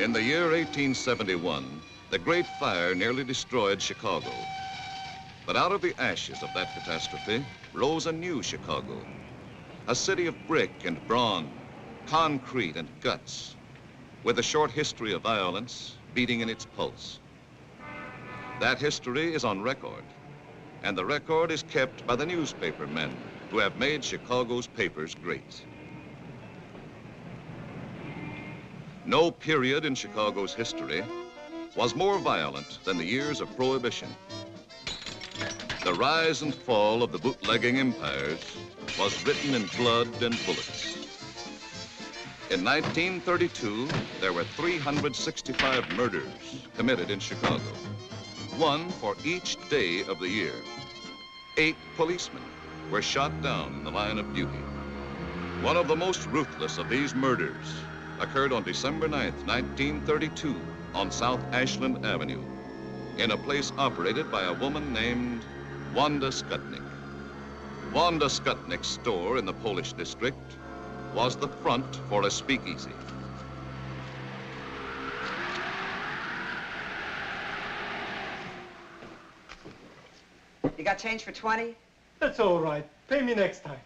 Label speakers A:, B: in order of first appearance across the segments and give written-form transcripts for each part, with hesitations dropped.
A: In the year 1871, the Great Fire nearly destroyed Chicago. But out of the ashes of that catastrophe rose a new Chicago, a city of brick and brawn, concrete and guts, with a short history of violence beating in its pulse. That history is on record, and the record is kept by the newspaper men who have made Chicago's papers great. No period in Chicago's history was more violent than the years of Prohibition. The rise and fall of the bootlegging empires was written in blood and bullets. In 1932, there were 365 murders committed in Chicago, one for each day of the year. 8 policemen were shot down in the line of duty. One of the most ruthless of these murders occurred on December 9th, 1932, on South Ashland Avenue, in a place operated by a woman named Wanda Skutnik. Wanda Skutnik's store in the Polish district was the front for a speakeasy.
B: You got change for 20?
C: That's all right. Pay me next time.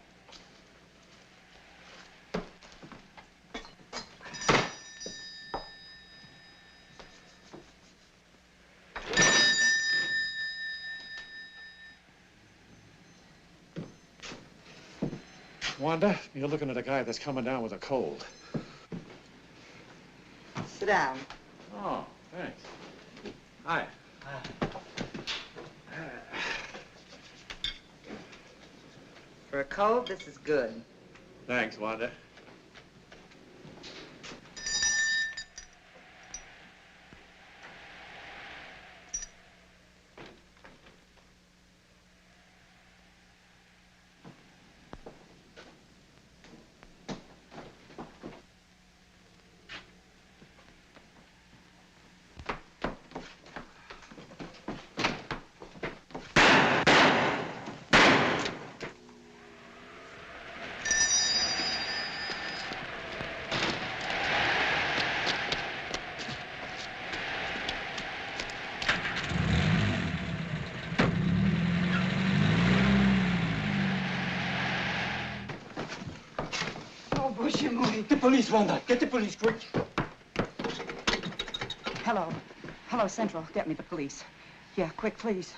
D: Wanda, you're looking at a guy that's coming down with a cold.
B: Sit down.
D: Oh, thanks. Hi.
B: For a cold, this is good.
D: Thanks, Wanda.
C: Get the police, Wanda. Get the police, quick.
B: Hello. Hello, Central. Get me the police. Yeah, quick, please.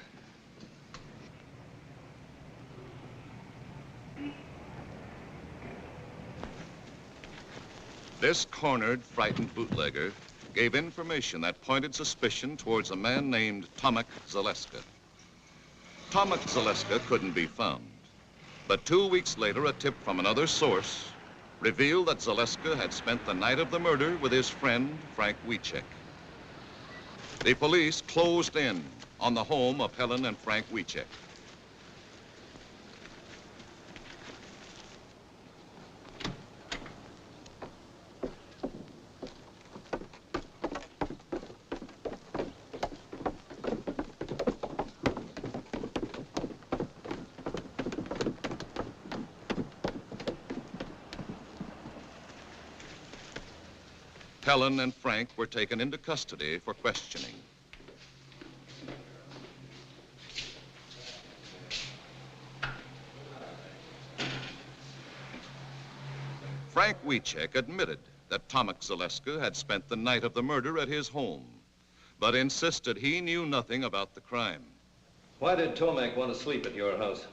A: This cornered, frightened bootlegger gave information that pointed suspicion towards a man named Tomek Zaleska. Tomek Zaleska couldn't be found, but 2 weeks later, a tip from another source revealed that Zaleska had spent the night of the murder with his friend, Frank Wiecek. The police closed in on the home of Helen and Frank Wiecek. Helen and Frank were taken into custody for questioning. Frank Wiecek admitted that Tomek Zaleska had spent the night of the murder at his home, but insisted he knew nothing about the crime.
E: Why did Tomek want to sleep at your house?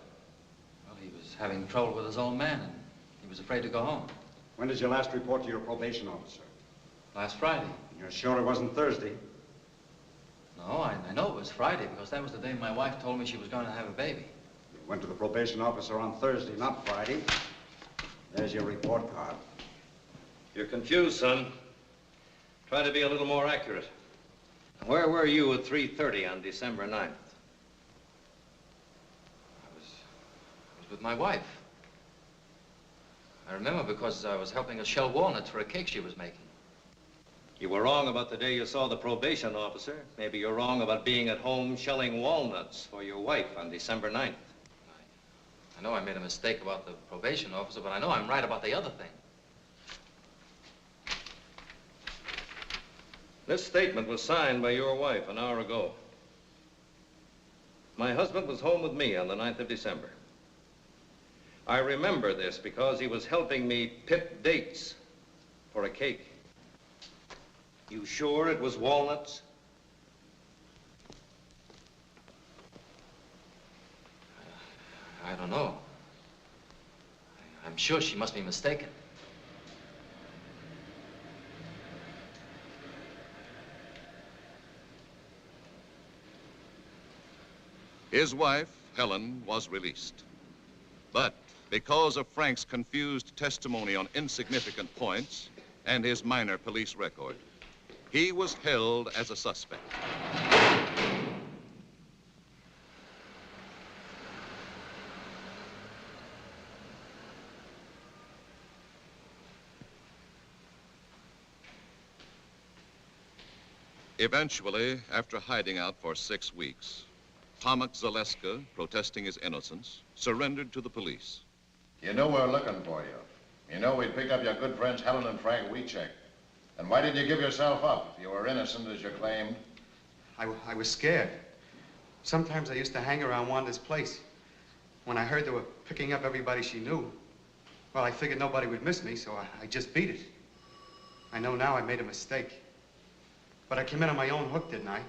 F: Well, he was having trouble with his old man, and he was afraid to go home.
G: When did you last report to your probation officer?
F: Last Friday.
G: You're sure it wasn't Thursday?
F: No, I know it was Friday because that was the day my wife told me she was going to have a baby.
G: You went to the probation officer on Thursday, not Friday. There's your report card.
E: You're confused, son. Try to be a little more accurate. Where were you at 3:30 on December 9th?
F: I was with my wife. I remember because I was helping her shell walnuts for a cake she was making.
E: You were wrong about the day you saw the probation officer. Maybe you're wrong about being at home shelling walnuts for your wife on December 9th.
F: I know I made a mistake about the probation officer, but I know I'm right about the other thing.
E: This statement was signed by your wife an hour ago. My husband was home with me on the 9th of December. I remember this because he was helping me pick dates for a cake. You sure it was walnuts?
F: I don't know. I'm sure she must be mistaken.
A: His wife, Helen, was released. But because of Frank's confused testimony on insignificant points and his minor police record, he was held as a suspect. Eventually, after hiding out for 6 weeks, Tomek Zaleska, protesting his innocence, surrendered to the police.
H: You know we're looking for you. You know we'd pick up your good friends Helen and Frank Wiecek. And why did you give yourself up if you were innocent as you claimed?
I: I was scared. Sometimes I used to hang around Wanda's place. When I heard they were picking up everybody she knew, well, I figured nobody would miss me, so I just beat it. I know now I made a mistake. But I came in on my own hook, didn't I?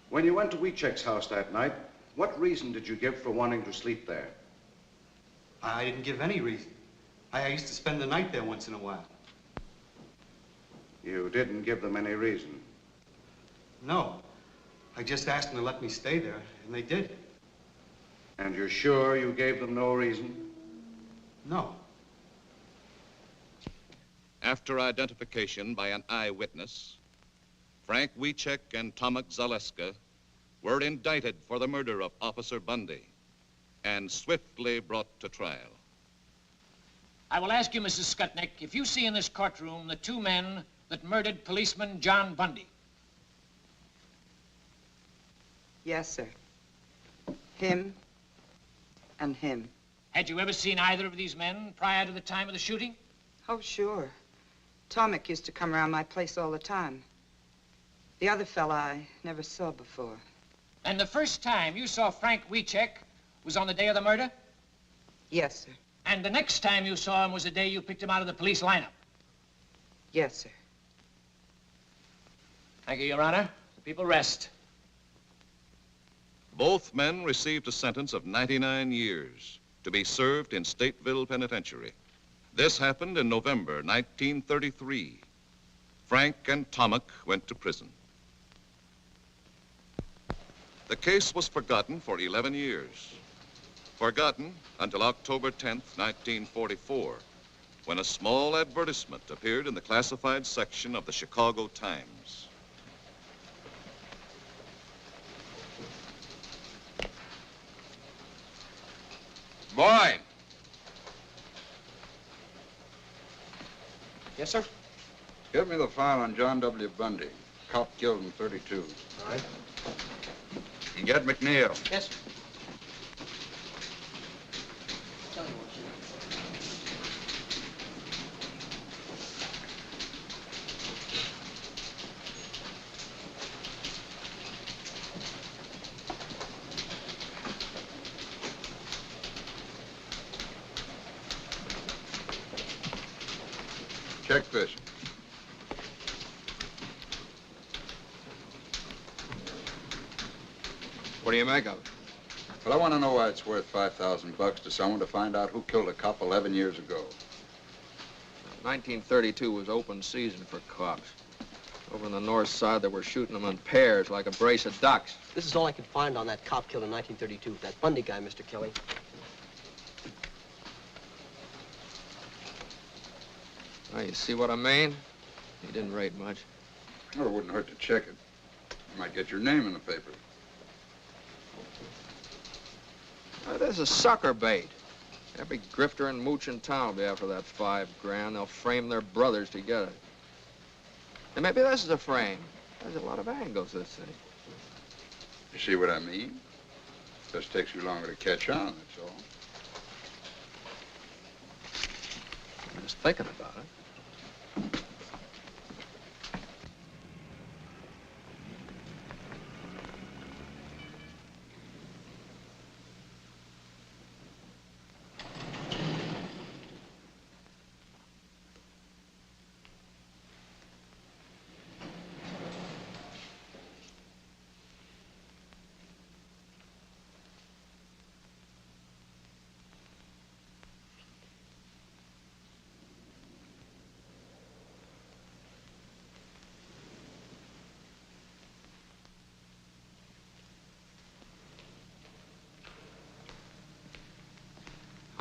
G: When you went to Wiecek's house that night, what reason did you give for wanting to sleep there?
I: I didn't give any reason. I used to spend the night there once in a while.
G: You didn't give them any reason?
I: No. I just asked them to let me stay there, and they did.
G: And you're sure you gave them no reason?
I: No.
A: After identification by an eyewitness, Frank Wiecek and Tomek Zaleska were indicted for the murder of Officer Bundy and swiftly brought to trial.
J: I will ask you, Mrs. Skutnik, if you see in this courtroom the 2 men that murdered policeman John Bundy.
B: Yes, sir. Him and him.
J: Had you ever seen either of these men prior to the time of the shooting?
B: Oh, sure. Tomek used to come around my place all the time. The other fella I never saw before.
J: And the first time you saw Frank Wiecek was on the day of the murder?
B: Yes, sir.
J: And the next time you saw him was the day you picked him out of the police lineup?
B: Yes, sir.
J: Thank you, Your Honor. The people rest.
A: Both men received a sentence of 99 years to be served in Stateville Penitentiary. This happened in November 1933. Frank and Tomek went to prison. The case was forgotten for 11 years. Forgotten until October 10th, 1944, when a small advertisement appeared in the classified section of the Chicago Times.
K: Boy!
J: Yes, sir?
K: Give me the file on John W. Bundy, cop killed in 32.
J: All right.
K: And get McNeal.
J: Yes, sir.
K: Check this.
L: What do you make of it?
K: Well, I want to know why it's worth $5,000 to someone to find out who killed a cop 11 years ago.
L: 1932 was open season for cops. Over on the north side, they were shooting them in pairs like a brace of ducks.
M: This is all I could find on that cop killed in 1932. That Bundy guy, Mr. Kelly.
L: Now, you see what I mean? He didn't rate much.
K: Well, it wouldn't hurt to check it. You might get your name in the paper.
L: This is sucker bait. Every grifter and mooch in town will be after that $5 grand. They'll frame their brothers to get it. And maybe this is a frame. There's a lot of angles to this thing.
K: You see what I mean? Just takes you longer to catch on, that's all.
L: I'm just thinking about it.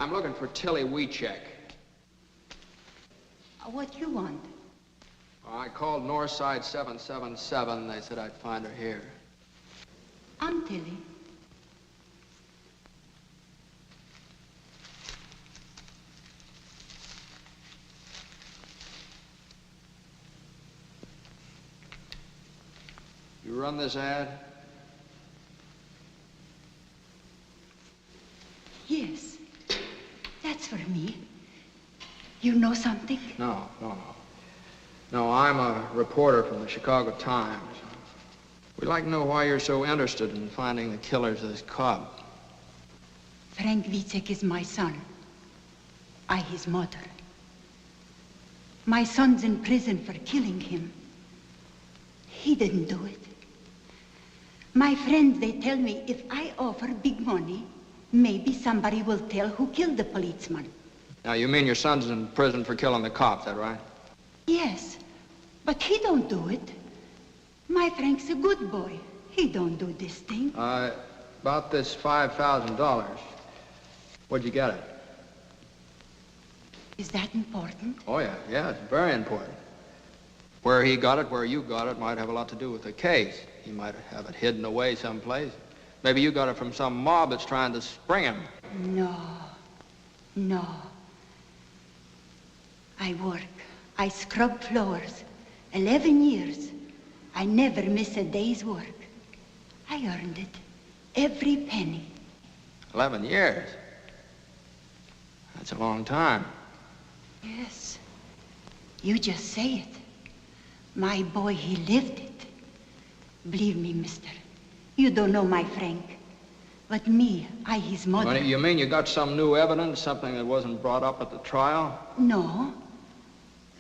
L: I'm looking for Tilly Wiecek.
N: What you want?
L: I called Northside 777. They said I'd find her here.
N: I'm Tilly.
L: You run this ad?
N: Yes. That's for me. You know something?
L: No. No, I'm a reporter from the Chicago Times. We'd like to know why you're so interested in finding the killers of this Cobb.
N: Frank Wiecek is my son. I his mother. My son's in prison for killing him. He didn't do it. My friends, they tell me if I offer big money, maybe somebody will tell who killed the policeman.
L: Now, you mean your son's in prison for killing the cop, is that right?
N: Yes, but he don't do it. My Frank's a good boy. He don't do this thing.
L: About this $5,000. Where'd you get it?
N: Is that important?
L: Oh, yeah, it's very important. Where he got it, where you got it, might have a lot to do with the case. He might have it hidden away someplace. Maybe you got it from some mob that's trying to spring him.
N: No. I work. I scrub floors. 11 years. I never miss a day's work. I earned it. Every penny.
L: 11 years? That's a long time.
N: Yes. You just say it. My boy, he lived it. Believe me, mister. You don't know my Frank. But me, I his mother.
L: You mean you got some new evidence, something that wasn't brought up at the trial?
N: No.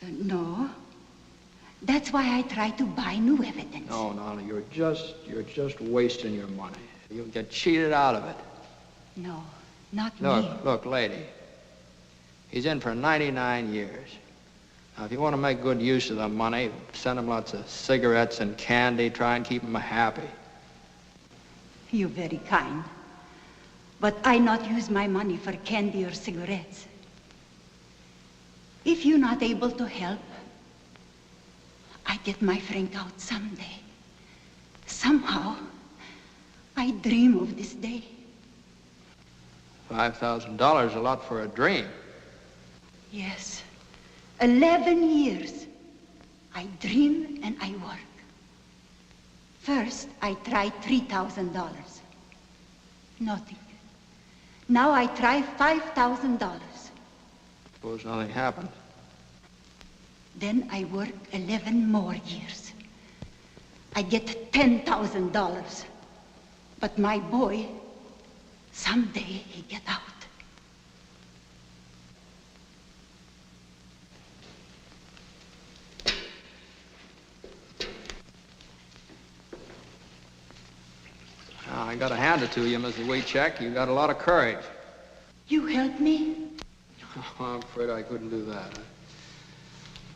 N: No. That's why I try to buy new evidence.
L: No, you're just wasting your money. You'll get cheated out of it.
N: No, not me.
L: Look, lady. He's in for 99 years. Now, if you want to make good use of the money, send him lots of cigarettes and candy, try and keep him happy.
N: You're very kind. But I not use my money for candy or cigarettes. If you're not able to help, I get my Frank out someday. Somehow, I dream of this day.
L: $5,000 a lot for a dream.
N: Yes. 11 years. I dream and I work. First, I tried $3,000. Nothing. Now I try $5,000.
L: Suppose nothing happened.
N: Then I work 11 more years. I get $10,000. But my boy, someday he get out.
L: I gotta hand it to you, Mrs. Wiecek. You got a lot of courage.
N: You help me?
L: Oh, I'm afraid I couldn't do that.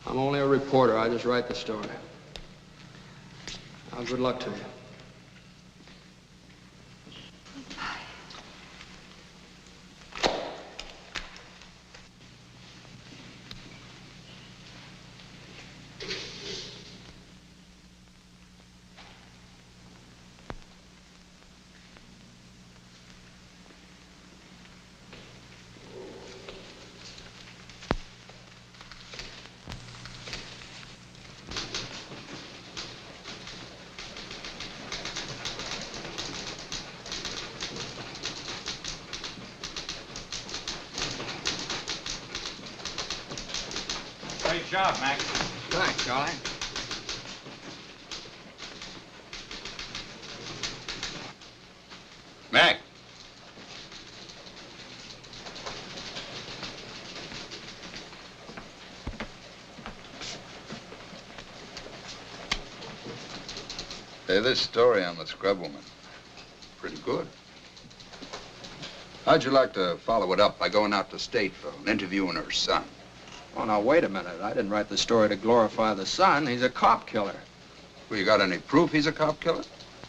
L: I'm only a reporter. I just write the story. Now, good luck to you.
O: Great job, Mac.
L: Thanks, Charlie.
K: Mac. Hey, this story on the scrub woman, pretty good. How'd you like to follow it up by going out to Stateville and interviewing her son?
L: Oh, now, wait a minute. I didn't write the story to glorify the son. He's a cop killer.
K: Well, you got any proof he's a cop killer?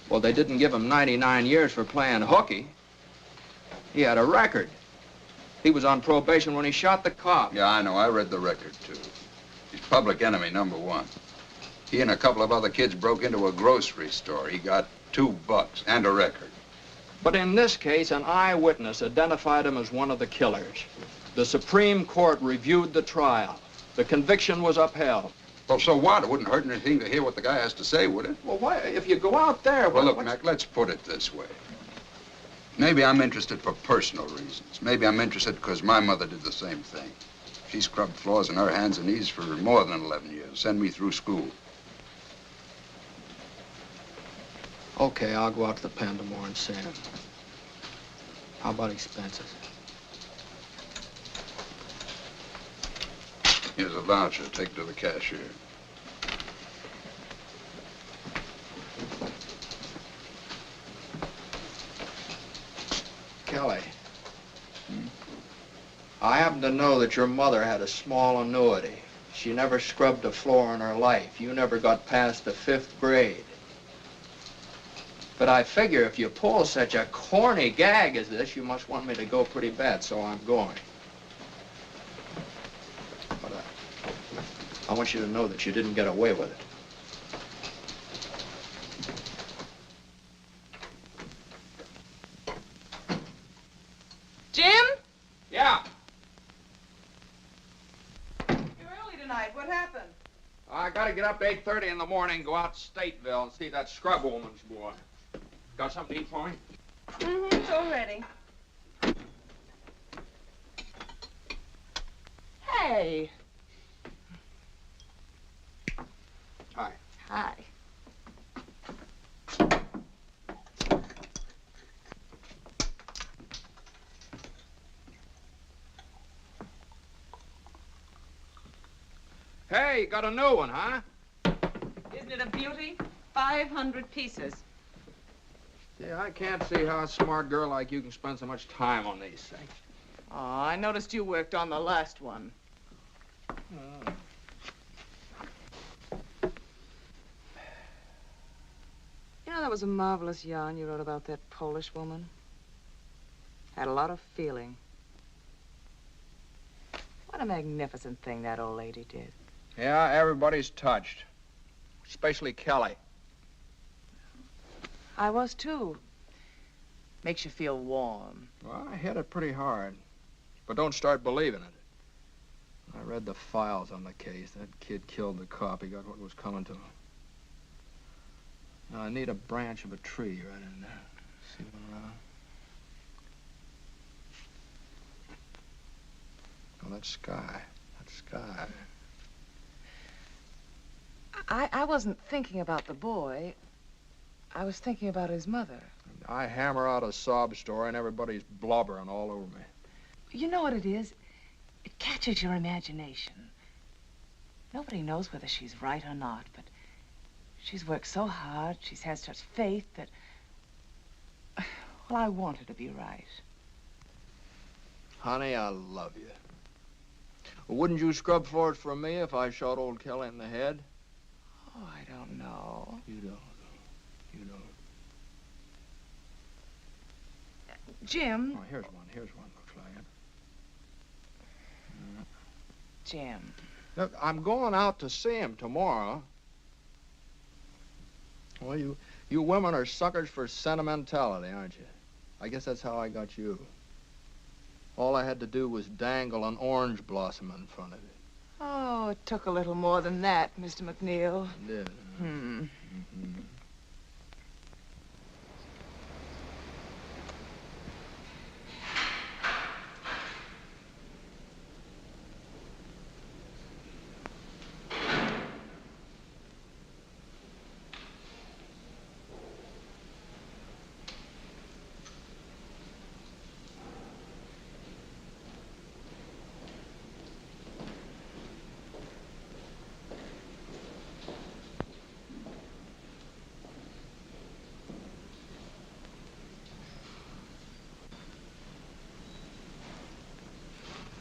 L: Well, they didn't give him 99 years for playing hooky. He had a record. He was on probation when he shot the cop.
K: Yeah, I know. I read the record, too. He's public enemy #1. He and a couple of other kids broke into a grocery store. He got $2 and a record.
L: But in this case, an eyewitness identified him as one of the killers. The Supreme Court reviewed the trial. The conviction was upheld.
K: Well, so what? It wouldn't hurt anything to hear what the guy has to say, would it?
L: Well, why, if you go out there...
K: Well, look, Mac, let's put it this way. Maybe I'm interested for personal reasons. Maybe I'm interested because my mother did the same thing. She scrubbed floors on her hands and knees for more than 11 years, send me through school.
L: Okay, I'll go out to the pen tomorrow and see him. How about expenses?
K: Here's a voucher. Take it to the cashier.
L: Kelly. I happen to know that your mother had a small annuity. She never scrubbed a floor in her life. You never got past the 5th grade. But I figure if you pull such a corny gag as this, you must want me to go pretty bad, so I'm going. But I want you to know that you didn't get away with it.
B: Jim?
L: Yeah?
B: You're early tonight. What happened?
L: I gotta get up at 8:30 in the morning, go out to Stateville and see that scrub woman's boy. Got something to eat for me?
B: Mm-hmm, it's all ready. Hey.
L: Hi.
B: Hi.
L: Hey, you got a new one, huh?
B: Isn't it a beauty? 500 pieces.
L: Yeah, I can't see how a smart girl like you can spend so much time on these things.
B: Oh, I noticed you worked on the last one. You know, that was a marvelous yarn you wrote about that Polish woman. Had a lot of feeling. What a magnificent thing that old lady did.
L: Yeah, everybody's touched. Especially Kelly.
B: I was, too. Makes you feel warm.
L: Well, I hit it pretty hard. But don't start believing it. I read the files on the case. That kid killed the cop. He got what was coming to him. Now, I need a branch of a tree right in there. See what around? Oh, that sky. That sky.
B: I wasn't thinking about the boy. I was thinking about his mother.
L: I hammer out a sob story and everybody's blubbering all over me.
B: You know what it is? It catches your imagination. Nobody knows whether she's right or not, but she's worked so hard, she's had such faith that... Well, I want her to be right.
L: Honey, I love you. Wouldn't you scrub floors for me if I shot old Kelly in the head?
B: Oh, I don't know.
L: You don't. You don't.
B: Jim.
L: Oh, here's one. Here's one. Looks like it.
B: Jim.
L: Look, I'm going out to see him tomorrow. Well, you women are suckers for sentimentality, aren't you? I guess that's how I got you. All I had to do was dangle an orange blossom in front of you.
B: Oh, it took a little more than that, Mr. McNeal.
L: It did.
B: Mm-hmm.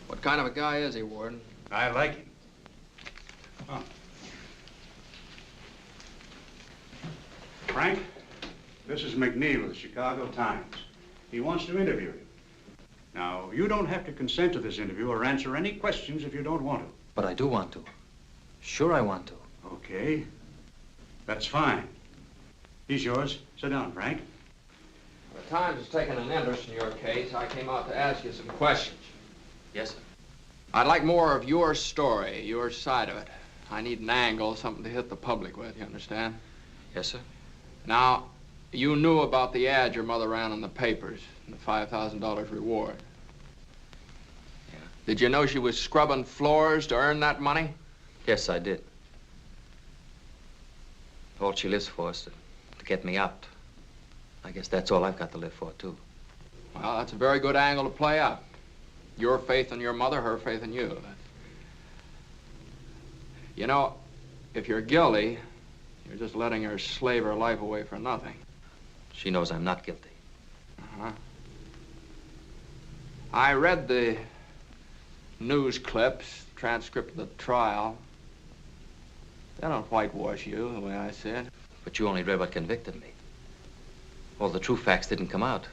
L: What kind of a guy is he, Warden?
G: I like him. Huh. Frank, this is McNeal of the Chicago Times. He wants to interview you. Now, you don't have to consent to this interview or answer any questions if you don't want to.
F: But I do want to. Sure I want to.
G: Okay. That's fine. He's yours. Sit down, Frank.
L: The Times has taken an interest in your case. I came out to ask you some questions.
F: Yes, sir.
L: I'd like more of your story, your side of it. I need an angle, something to hit the public with, you understand?
F: Yes, sir.
L: Now, you knew about the ad your mother ran in the papers, and the $5,000 reward.
F: Yeah.
L: Did you know she was scrubbing floors to earn that money?
F: Yes, I did. All she lives for is to get me out. I guess that's all I've got to live for, too.
L: Well, that's a very good angle to play up. Your faith in your mother, her faith in you. You know, if you're guilty, you're just letting her slave her life away for nothing.
F: She knows I'm not guilty.
L: Uh-huh. I read the news clips, transcript of the trial. They don't whitewash you, the way I see it.
F: But you only read what convicted me. All the true facts didn't come out.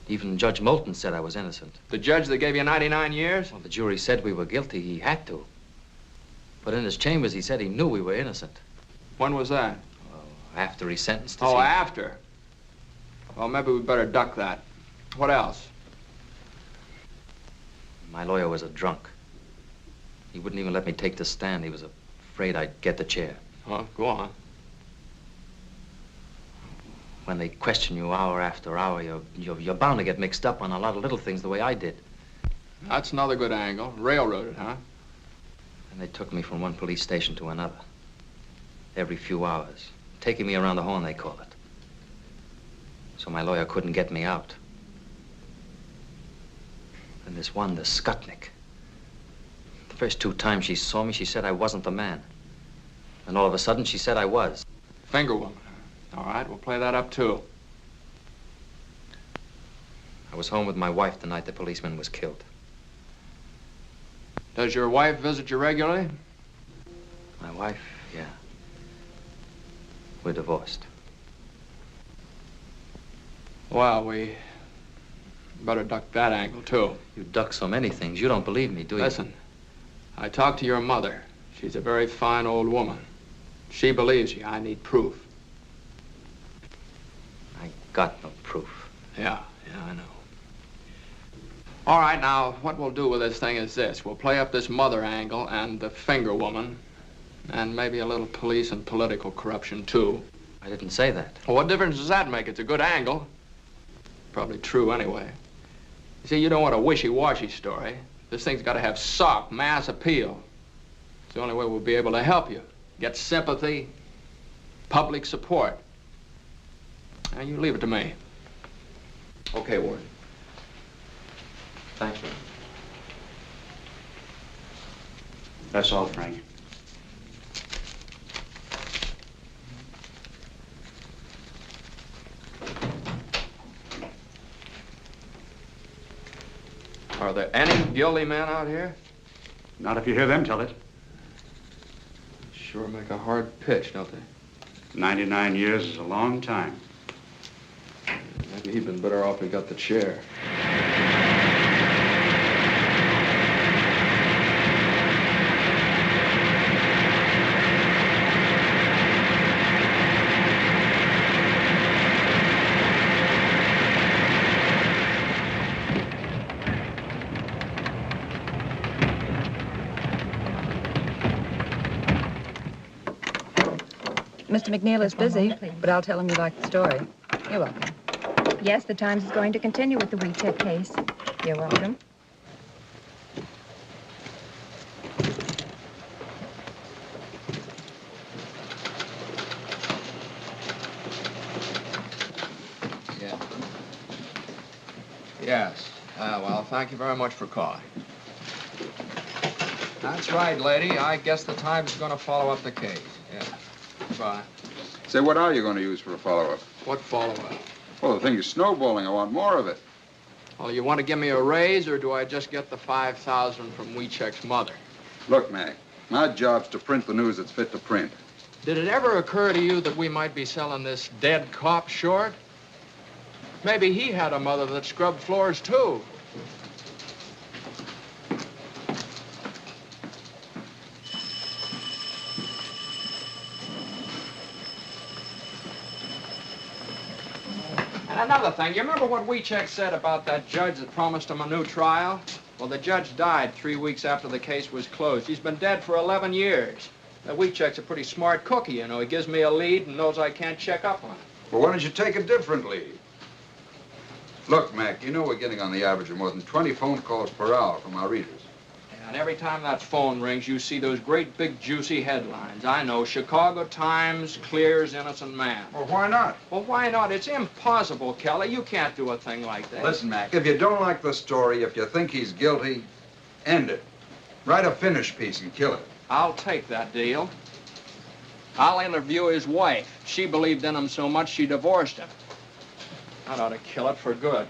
F: Even Judge Moulton said I was innocent.
L: The judge that gave you 99 years?
F: Well, the jury said we were guilty. He had to. But in his chambers, he said he knew we were innocent.
L: When was that?
F: Well, after he sentenced us.
L: Oh, after? Well, maybe we better duck that. What else?
F: My lawyer was a drunk. He wouldn't even let me take the stand. He was afraid I'd get the chair.
L: Oh, go on.
F: When they question you hour after hour, you're bound to get mixed up on a lot of little things the way I did.
L: That's another good angle. Railroaded, huh?
F: And they took me from one police station to another. Every few hours. Taking me around the horn, they call it. So my lawyer couldn't get me out. And this one, the Skutnik. The first 2 times she saw me, she said I wasn't the man. And all of a sudden, she said I was.
L: Finger woman. All right, we'll play that up, too.
F: I was home with my wife the night the policeman was killed.
L: Does your wife visit you regularly?
F: My wife, yeah. We're divorced.
L: Well, we better duck that angle, too.
F: You duck so many things. You don't believe me, do you?
L: Listen, I talked to your mother. She's a very fine old woman. She believes you. I need proof.
F: I got no proof.
L: Yeah, I know. All right, now, what we'll do with this thing is this. We'll play up this mother angle and the finger woman, and maybe a little police and political corruption, too.
F: I didn't say that.
L: Well, what difference does that make? It's a good angle. Probably true, anyway. You see, you don't want a wishy-washy story. This thing's got to have sock, mass appeal. It's the only way we'll be able to help you. Get sympathy, public support. Now, you leave it to me. Okay, Ward.
F: Thank you.
G: That's all, Frank.
L: Are there any guilty men out here?
G: Not if you hear them tell it.
L: Sure make a hard pitch, don't they?
G: 99 years is a long time.
L: Maybe he'd been better off if he got the chair.
P: Mr. McNeal is busy, but I'll tell him you like the story. You're welcome.
Q: Yes, the Times is going to continue with the Wiecek case. You're welcome.
L: Yeah. Yes. Well, thank you very much for calling. That's right, lady. I guess the Times is going to follow up the case. Yeah. Goodbye.
K: Say, what are you going to use for a follow-up?
L: What follow-up?
K: Well, the thing is snowballing. I want more of it.
L: Well, you want to give me a raise, or do I just get the $5,000 from Wiecek's mother?
K: Look, Mac, my job's to print the news that's fit to print.
L: Did it ever occur to you that we might be selling this dead cop short? Maybe he had a mother that scrubbed floors, too. And another thing, you remember what Wiecek said about that judge that promised him a new trial? Well, the judge died 3 weeks after the case was closed. He's been dead for 11 years. Wiecek's a pretty smart cookie, you know. He gives me a lead and knows I can't check up on it.
K: Well, why don't you take a different lead? Look, Mac, you know we're getting on the average of more than 20 phone calls per hour from our readers.
L: And every time that phone rings, you see those great big juicy headlines. I know, Chicago Times clears innocent man.
K: Well, why not?
L: Well, why not? It's impossible, Kelly. You can't do a thing like that.
K: Listen, Mac, if you don't like the story, if you think he's guilty, end it. Write a finish piece and kill it.
L: I'll take that deal. I'll interview his wife. She believed in him so much she divorced him. That ought to kill it for good.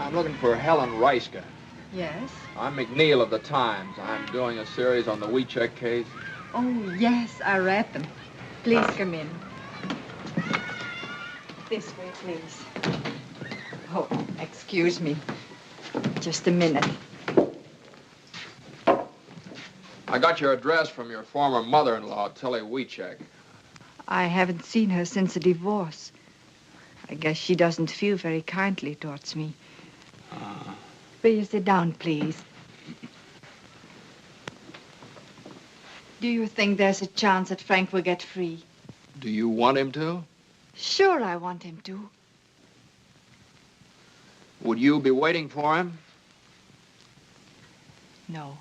L: I'm looking for Helen Reiska.
P: Yes?
L: I'm McNeal of the Times. I'm doing a series on the Wiecek case.
P: Oh, yes, I read them. Please come in. This way, please. Oh, excuse me. Just a minute.
L: I got your address from your former mother-in-law, Tilly Wiecek.
P: I haven't seen her since the divorce. I guess she doesn't feel very kindly towards me. Will you sit down, please? Do you think there's a chance that Frank will get free?
L: Do you want him to?
P: Sure, I want him to.
L: Would you be waiting for him?
P: No.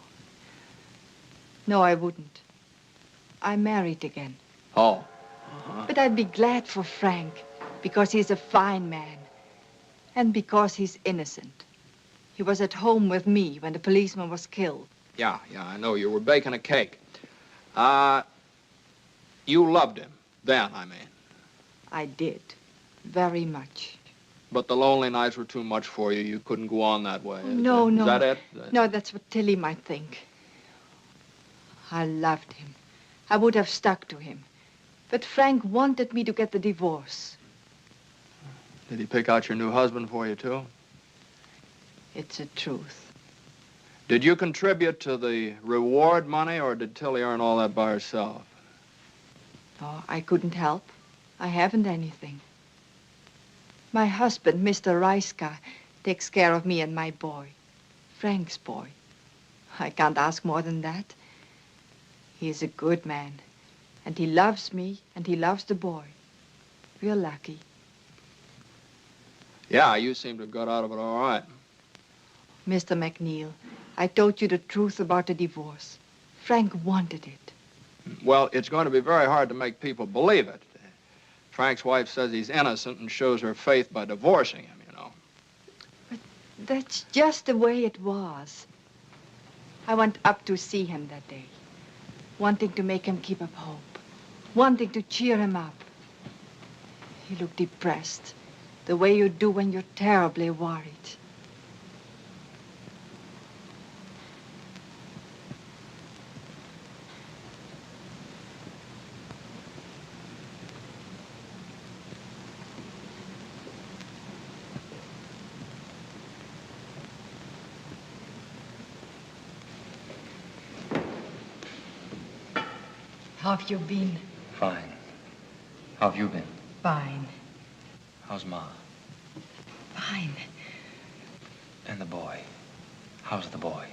P: No, I wouldn't. I'm married again.
L: Oh.
P: But I'd be glad for Frank, because he's a fine man. And because he's innocent. He was at home with me when the policeman was killed.
L: Yeah, I know. You were baking a cake. You loved him. Then, I mean.
P: I did. Very much.
L: But the lonely nights were too much for you. You couldn't go on that way.
P: No.
L: Is that it?
P: No, that's what Tilly might think. I loved him. I would have stuck to him. But Frank wanted me to get the divorce.
L: Did he pick out your new husband for you, too?
P: It's the truth.
L: Did you contribute to the reward money, or did Tilly earn all that by herself?
P: Oh, I couldn't help. I haven't anything. My husband, Mr. Reiska, takes care of me and my boy. Frank's boy. I can't ask more than that. He's a good man. And he loves me, and he loves the boy. We're lucky.
L: Yeah, you seem to have got out of it all right.
P: Mr. McNeal, I told you the truth about the divorce. Frank wanted it.
L: Well, it's going to be very hard to make people believe it. Frank's wife says he's innocent and shows her faith by divorcing him, you know.
P: But that's just the way it was. I went up to see him that day, wanting to make him keep up hope, wanting to cheer him up. He looked depressed, the way you do when you're terribly worried. How have you been?
F: Fine. How have you been?
P: Fine.
F: How's Ma?
P: Fine.
F: And the boy? How's the boy?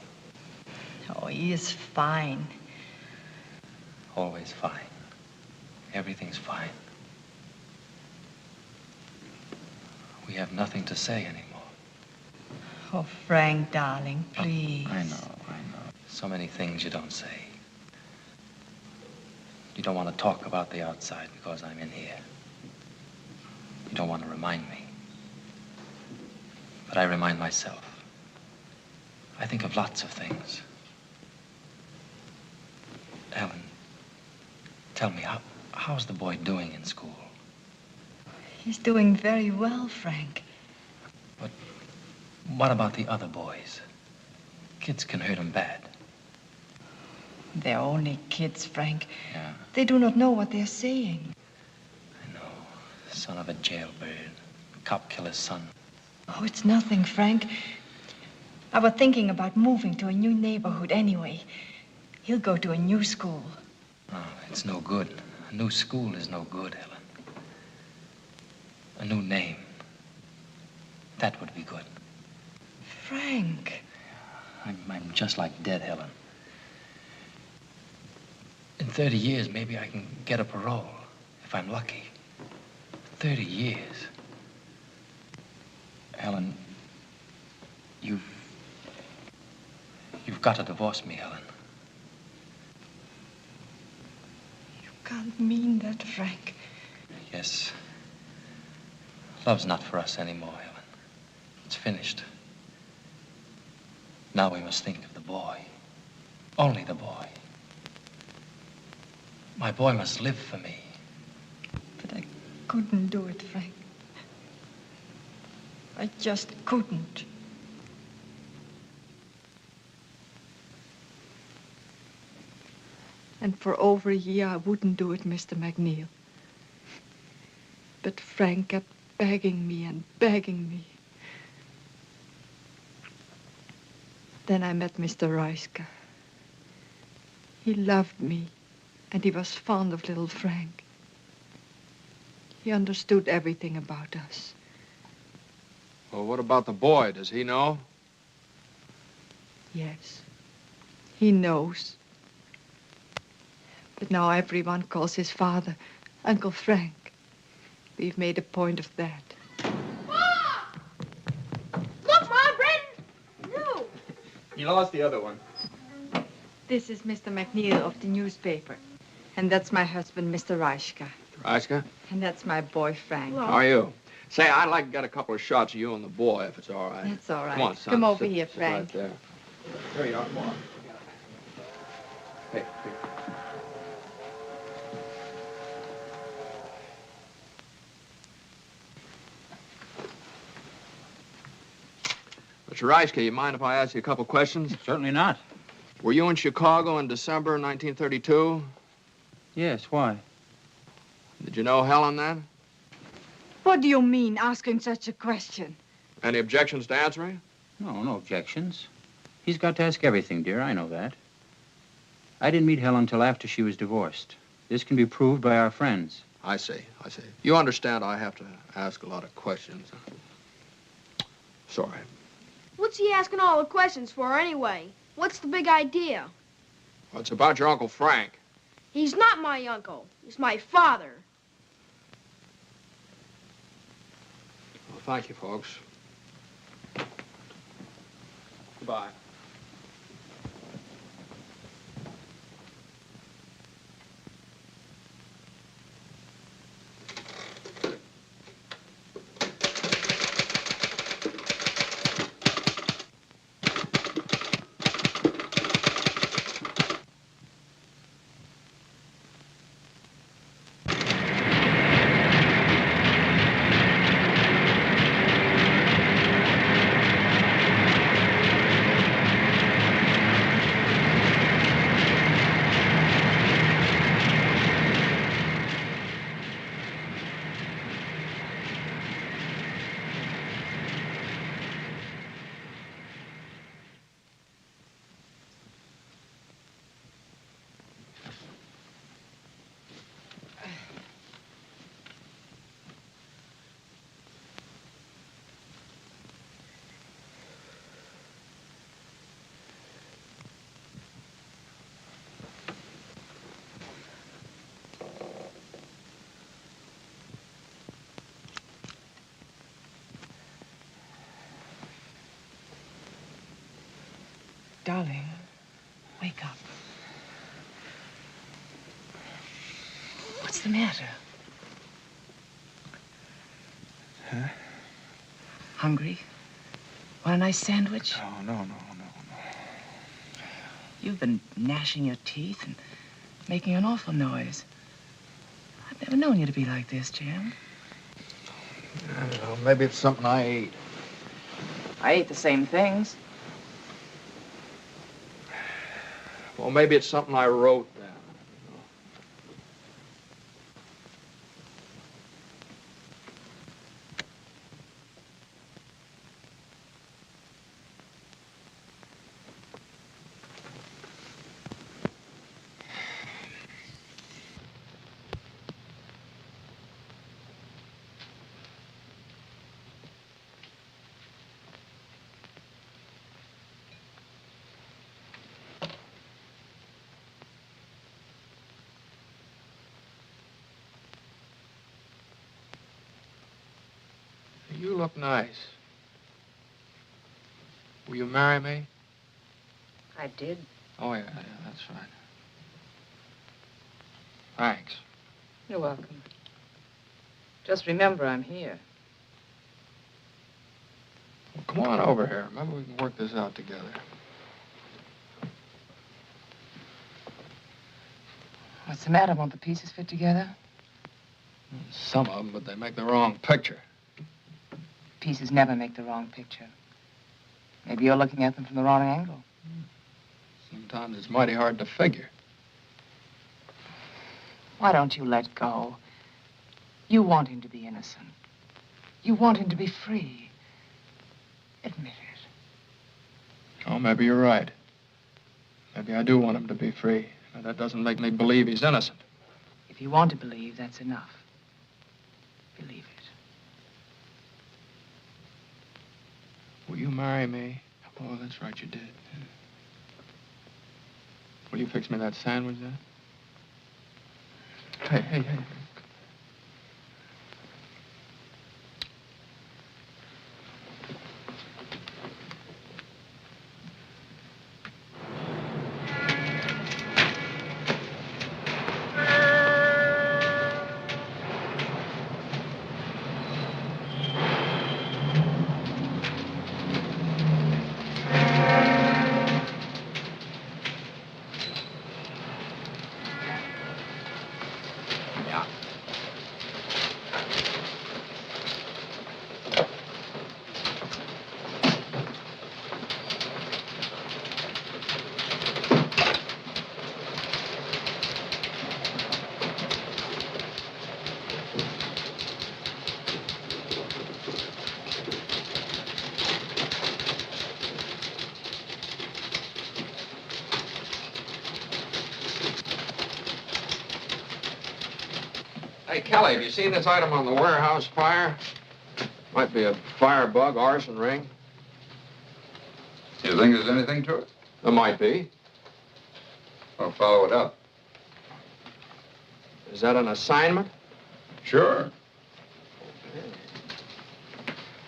P: Oh, he is fine.
F: Always fine. Everything's fine. We have nothing to say anymore.
P: Oh, Frank, darling, please.
F: I know. So many things you don't say. You don't want to talk about the outside because I'm in here. You don't want to remind me. But I remind myself. I think of lots of things. Ellen, tell me, how's the boy doing in school?
P: He's doing very well, Frank.
F: But what about the other boys? Kids can hurt him bad.
P: They're only kids, Frank.
F: Yeah,
P: They do not know what they're saying.
F: son of a jailbird. Cop killer's son.
P: Oh, it's nothing, Frank. I was thinking about moving to a new neighborhood anyway. He'll go to a new school.
F: Oh, it's no good. A new school is no good, Helen. A new name. That would be good.
P: Frank.
F: I'm just like dead, Helen. In 30 years, maybe I can get a parole, if I'm lucky. 30 years. Helen, you've got to divorce me, Helen.
P: You can't mean that, Frank.
F: Yes. Love's not for us anymore, Helen. It's finished. Now we must think of the boy. Only the boy. My boy must live for me.
P: But I couldn't do it, Frank. I just couldn't. And for over a year, I wouldn't do it, Mr. McNeal. But Frank kept begging me and begging me. Then I met Mr. Reiska. He loved me, and he was fond of little Frank. He understood everything about us.
L: Well, what about the boy? Does he know?
P: Yes, he knows. But now everyone calls his father Uncle Frank. We've made a point of that.
R: Look, Mom, Brandon! No!
C: You lost the other one.
P: This is Mr. McNeal of the newspaper. And that's my husband, Mr. Reiska.
L: Reiska?
P: And that's my boy, Frank.
L: How are you? Say, I'd like to get a couple of shots of you and the boy, if it's all right.
P: That's all right.
L: Come on, son.
P: Come over
L: Sit
P: here, Frank.
L: Right there.
C: There you are, Mom.
L: Hey. Mr. Reiska, you mind if I ask you a couple questions?
O: Certainly not.
L: Were you in Chicago in December 1932?
O: Yes, why?
L: Did you know Helen then?
P: What do you mean, asking such a question?
L: Any objections to answering?
O: No, no objections. He's got to ask everything, dear. I know that. I didn't meet Helen until after she was divorced. This can be proved by our friends.
L: I see. You understand I have to ask a lot of questions. Sorry.
R: What's he asking all the questions for anyway? What's the big idea?
L: Well, it's about your Uncle Frank.
R: He's not my uncle. He's my father.
L: Well, thank you, folks. Goodbye.
B: Darling, wake up. What's the matter?
O: Huh?
B: Hungry? Want a nice sandwich?
O: Oh, no.
B: You've been gnashing your teeth and making an awful noise. I've never known you to be like this, Jim.
L: I don't know. Maybe it's something I ate.
B: I ate the same things.
L: Well, maybe it's something I wrote down. You look nice. Will you marry me?
B: I did.
L: Oh, yeah, that's right. Thanks.
B: You're welcome. Just remember I'm here.
L: Well, come on over here. Maybe we can work this out together.
B: What's the matter? Won't the pieces fit together?
L: Some of them, but they make the wrong picture.
B: Pieces never make the wrong picture. Maybe you're looking at them from the wrong angle.
L: Sometimes it's mighty hard to figure.
B: Why don't you let go? You want him to be innocent. You want him to be free. Admit it.
L: Oh, maybe you're right. Maybe I do want him to be free. But that doesn't make me believe he's innocent.
B: If you want to believe, that's enough. Believe it.
L: Will you marry me? Oh, that's right, you did. Will you fix me that sandwich then? Hey. Hey, Kelly, have you seen this item on the warehouse fire? Might be a firebug, arson ring.
K: You think there's anything to it?
L: There might be.
K: I'll follow it up.
L: Is that an assignment?
K: Sure.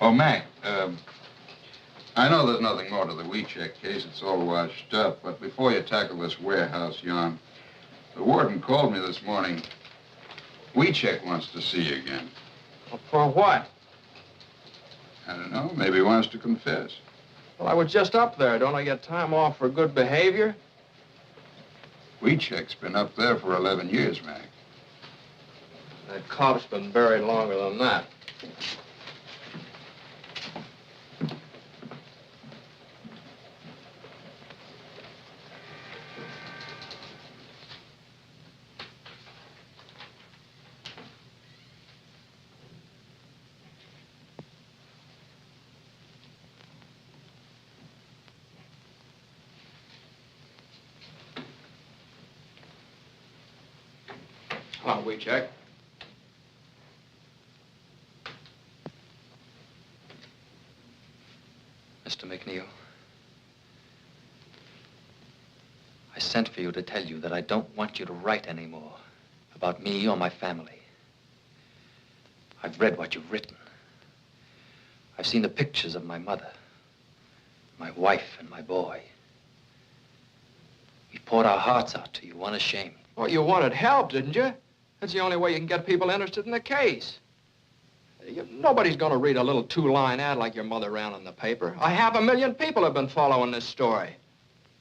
K: Oh, Mac, I know there's nothing more to the Wiecek case. It's all washed up. But before you tackle this warehouse yarn, the warden called me this morning. Wiecek wants to see you again.
L: Well, for what?
K: I don't know. Maybe he wants to confess.
L: Well, I was just up there. Don't I get time off for good behavior?
K: Wiecek's been up there for 11 years, Mac.
L: That Cobb's been buried longer than that. Hello, Wiecek.
F: Mr. McNeal, I sent for you to tell you that I don't want you to write anymore about me or my family. I've read what you've written. I've seen the pictures of my mother, my wife, and my boy. We poured our hearts out to you, unashamed.
L: Well, you wanted help, didn't you? That's the only way you can get people interested in the case. Nobody's going to read a little two-line ad like your mother ran in the paper. 500,000 people have been following this story.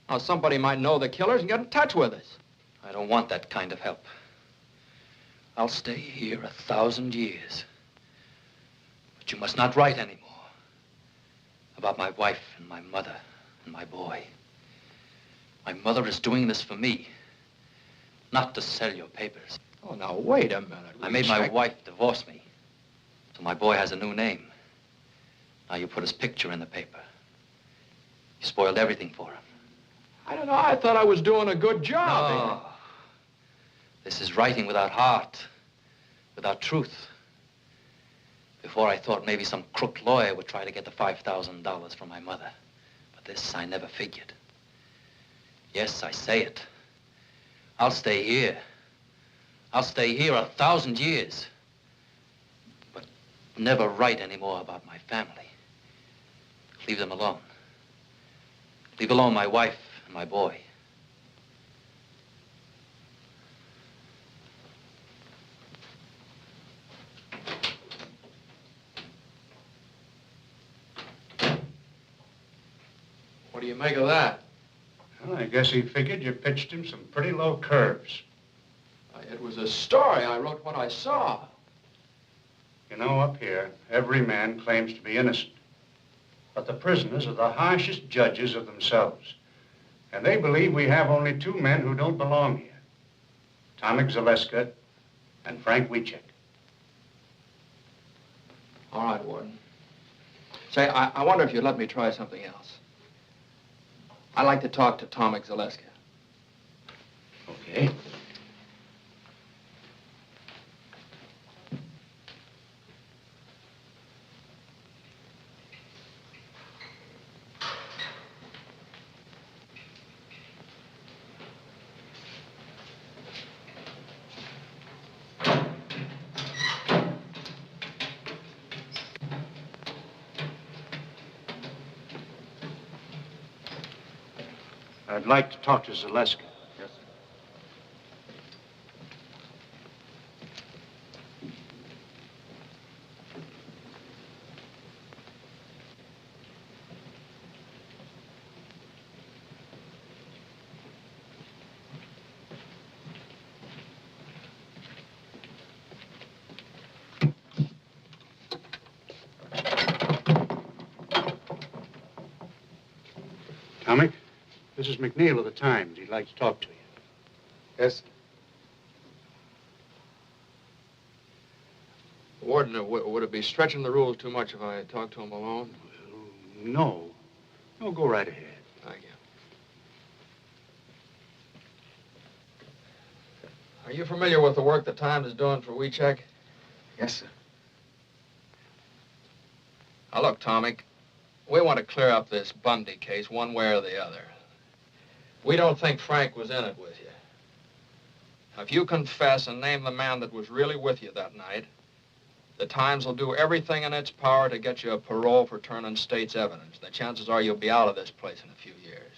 L: Now, somebody might know the killers and get in touch with us.
F: I don't want that kind of help. I'll stay here 1,000 years. But you must not write anymore about my wife and my mother and my boy. My mother is doing this for me, not to sell your papers.
L: Oh, now, wait a minute.
F: I made my wife divorce me, so my boy has a new name. Now you put his picture in the paper. You spoiled everything for him.
L: I don't know. I thought I was doing a good job.
F: No. This is writing without heart, without truth. Before I thought maybe some crook lawyer would try to get the $5,000 from my mother. But this I never figured. Yes, I say it. I'll stay here. I'll stay here 1,000 years. But never write anymore about my family. Leave them alone. Leave alone my wife and my boy.
L: What do you make of that?
G: Well, I guess he figured you pitched him some pretty low curves.
L: It was a story. I wrote what I saw.
G: You know, up here, every man claims to be innocent. But the prisoners are the harshest judges of themselves. And they believe we have only two men who don't belong here. Tomek Zaleska and Frank Wiecek.
L: All right, Warden. Say, I wonder if you'd let me try something else. I'd like to talk to Tomek Zaleska.
G: Okay. I'd like to talk to Zaleska.
L: Yes, sir.
G: Tomek, this is McNeal of the Times. He'd like to talk to you.
I: Yes?
L: Warden, would it be stretching the rules too much if I talked to him alone?
G: No. No, go right ahead.
L: Thank you. Are you familiar with the work the Times is doing for Wiecek?
I: Yes, sir.
L: Now, look, Tomek, we want to clear up this Bundy case one way or the other. We don't think Frank was in it with you. Now, if you confess and name the man that was really with you that night, the Times will do everything in its power to get you a parole for turning state's evidence. The chances are you'll be out of this place in a few years.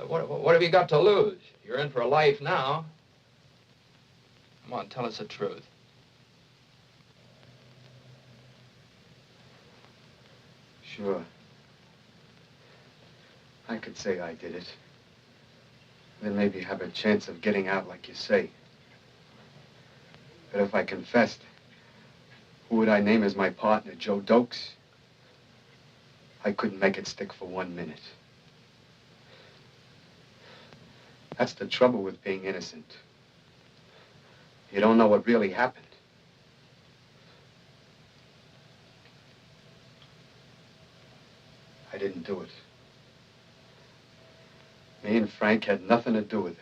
L: What have you got to lose? You're in for a life now. Come on, tell us the truth.
I: Sure. I could say I did it. Then maybe have a chance of getting out like you say. But if I confessed, who would I name as my partner? Joe Dokes? I couldn't make it stick for 1 minute. That's the trouble with being innocent. You don't know what really happened. I didn't do it. Me and Frank had nothing to do with it.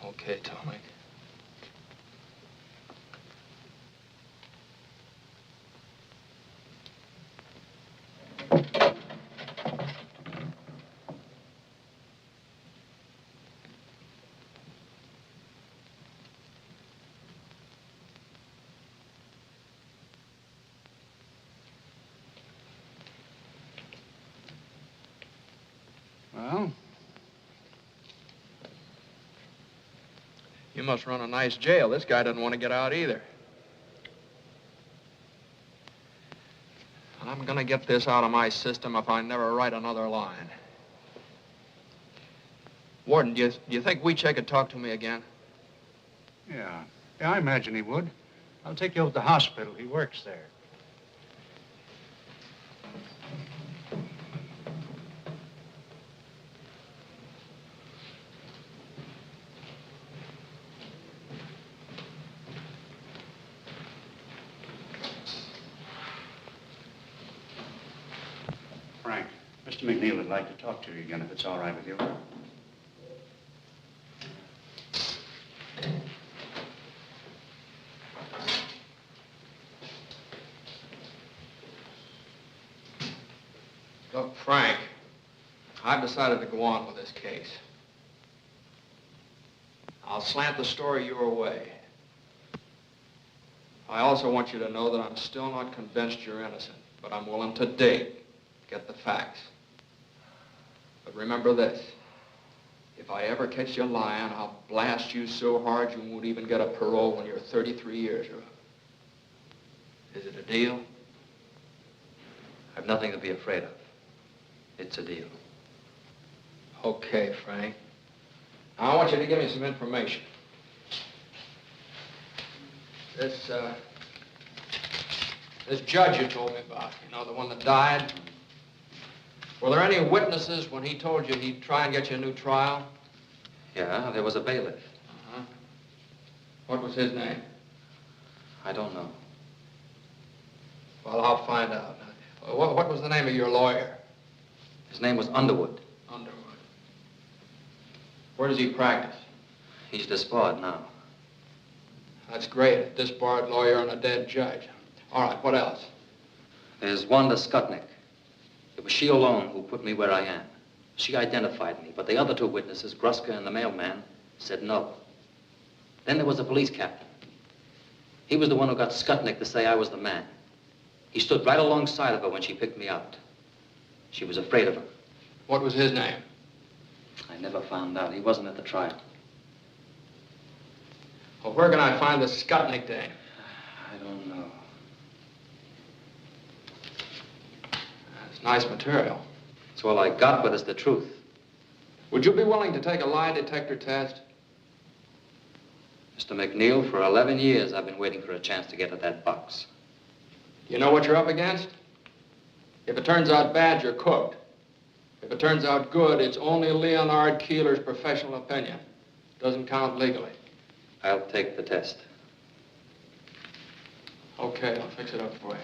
L: Okay, Tomek.
G: Well?
L: You must run a nice jail. This guy doesn't want to get out either. I'm gonna get this out of my system if I never write another line. Warden, do you think Wiecek could talk to me again?
G: Yeah. Yeah, I imagine he would. I'll take you over to the hospital. He works there. Frank, Mr. McNeal would like to talk to you again, if it's all right with you.
L: Look, Frank, I've decided to go on with this case. I'll slant the story your way. I also want you to know that I'm still not convinced you're innocent, but I'm willing to dig, get the facts. But remember this, if I ever catch you lying, I'll blast you so hard you won't even get a parole when you're 33 years old. Is it a deal?
F: I've nothing to be afraid of. It's a deal.
L: Okay, Frank. Now, I want you to give me some information. This judge you told me about, you know, the one that died. Were there any witnesses when he told you he'd try and get you a new trial?
F: Yeah, there was a bailiff.
L: Uh-huh. What was his name?
F: I don't know.
L: Well, I'll find out. What was the name of your lawyer?
F: His name was Underwood.
L: Underwood. Where does he practice?
F: He's disbarred now.
L: That's great. A disbarred lawyer and a dead judge. All right, what else?
F: There's Wanda Skutnik. It was she alone who put me where I am. She identified me, but the other two witnesses, Gruska and the mailman, said no. Then there was the police captain. He was the one who got Skutnik to say I was the man. He stood right alongside of her when she picked me out. She was afraid of him.
L: What was his name?
F: I never found out. He wasn't at the trial.
L: Well, where can I find the Skutnik dame?
F: I don't know.
L: That's nice material.
F: It's all I got, but it's the truth.
L: Would you be willing to take a lie detector test?
F: Mr. McNeal, for 11 years, I've been waiting for a chance to get at that box.
L: You know what you're up against? If it turns out bad, you're cooked. If it turns out good, it's only Leonard Keeler's professional opinion. Doesn't count legally.
F: I'll take the test.
L: Okay, I'll fix it up for you.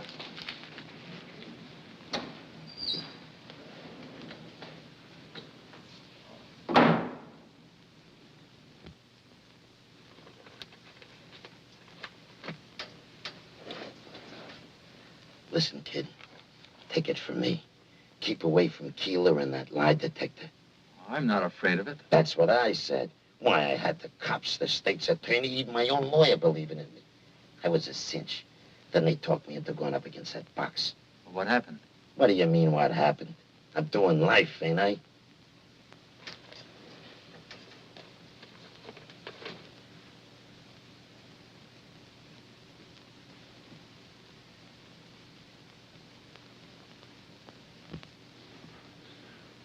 S: Listen, kid, take it from me. Keep away from Keeler and that lie detector.
K: I'm not afraid of it.
S: That's what I said. Why, I had the cops, the state's attorney, even my own lawyer believing in me. I was a cinch. Then they talked me into going up against that box.
K: What happened?
S: What do you mean, what happened? I'm doing life, ain't I?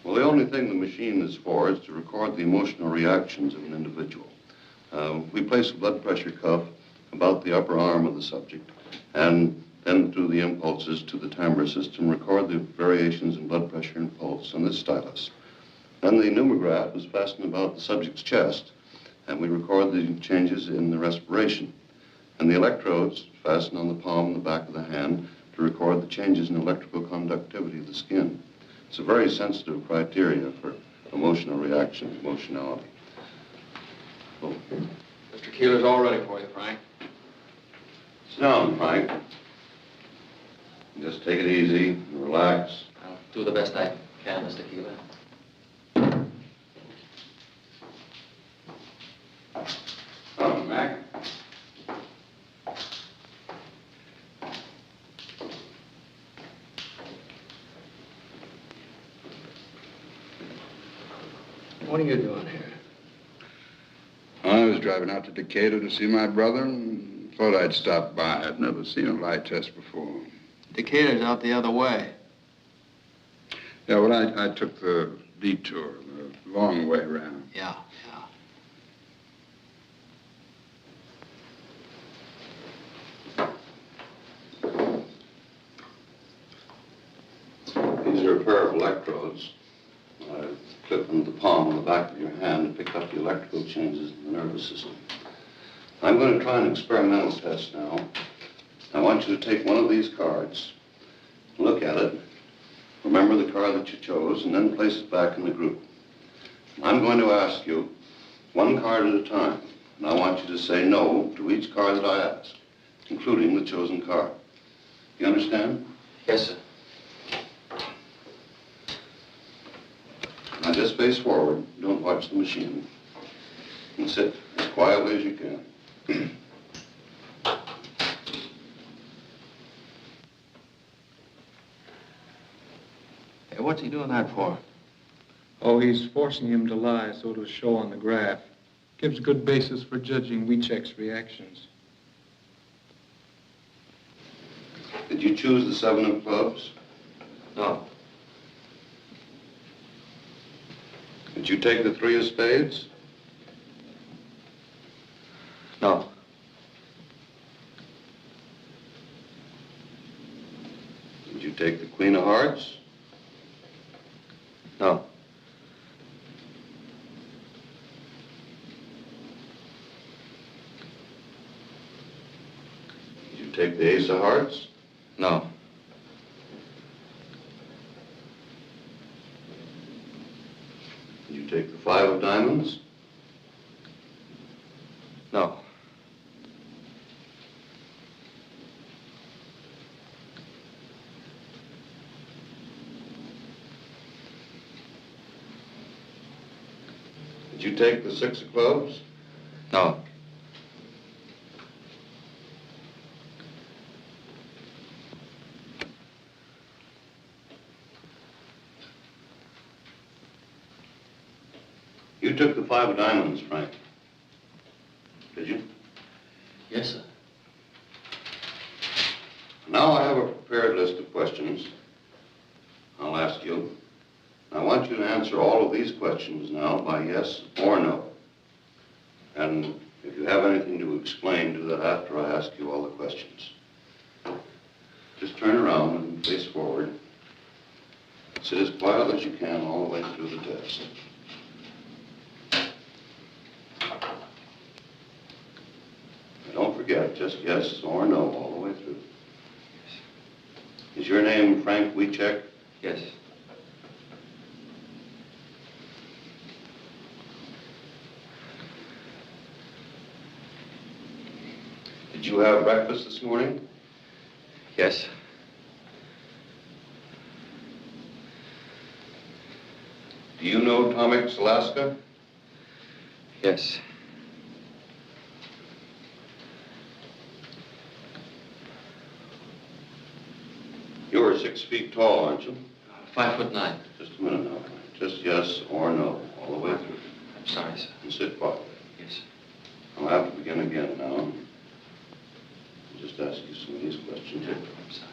T: Well, the only thing the machine is for is to record the emotional reactions of an individual. We place a blood pressure cuff about the upper arm of the subject, and then through the impulses to the timbre system, record the variations in blood pressure and pulse on this stylus. Then the pneumograph is fastened about the subject's chest, and we record the changes in the respiration. And the electrodes fasten on the palm and the back of the hand to record the changes in electrical conductivity of the skin. It's a very sensitive criteria for emotional reaction, emotionality. Oh.
L: Mr. Keeler's all ready for you, Frank.
T: Sit down, Frank. Just take it easy and relax.
F: I'll do the best I can, Mr. Keeler.
T: Come, Mac.
L: What are you doing here?
K: I was driving out to Decatur to see my brother and thought I'd stop by. I'd never seen a lie test before.
L: Decatur's out the other way.
K: Yeah, well, I took the detour, the long way around.
L: Yeah.
T: These are a pair of electrodes. I clip them to the palm on the back of your hand to pick up the electrical changes in the nervous system. I'm going to try an experimental test now. I want you to take one of these cards, look at it, remember the card that you chose, and then place it back in the group. I'm going to ask you one card at a time, and I want you to say no to each card that I ask, including the chosen card. You understand?
F: Yes, sir.
T: Now just face forward, don't watch the machine, and sit as quietly as you can.
L: Hey, what's he doing that for?
U: Oh, he's forcing him to lie so it'll show on the graph. Gives good basis for judging Wiecek's reactions.
T: Did you choose the 7 of clubs?
L: No.
T: Did you take the 3 of spades?
L: No.
T: Did you take the Queen of Hearts?
L: No.
T: Did you take the Ace of Hearts?
L: No.
T: Did you take the 5 of Diamonds?
L: No.
T: Did you take the 6 of clubs?
L: No.
T: You took the 5 of Diamonds, Frank. Did you?
F: Yes, sir.
T: Now I have a prepared list of questions I'll ask you. I want you to answer all of these questions now by yes or no. And if you have anything to explain, do that after I ask you all the questions. Just turn around and face forward. Sit as quiet as you can all the way through the test. And don't forget, just yes or no all the way through. Is your name Frank Wiecek?
L: Yes.
T: Did you have breakfast this morning?
L: Yes.
T: Do you know Tomix, Alaska?
L: Yes.
T: You're 6 feet tall, aren't you?
L: 5'9".
T: Just a minute now. Just yes or no, all the way through.
L: I'm sorry, sir.
T: And sit quietly.
L: Yes.
T: I'll have to begin again now. I'll just ask you some of these questions.
L: I'm sorry.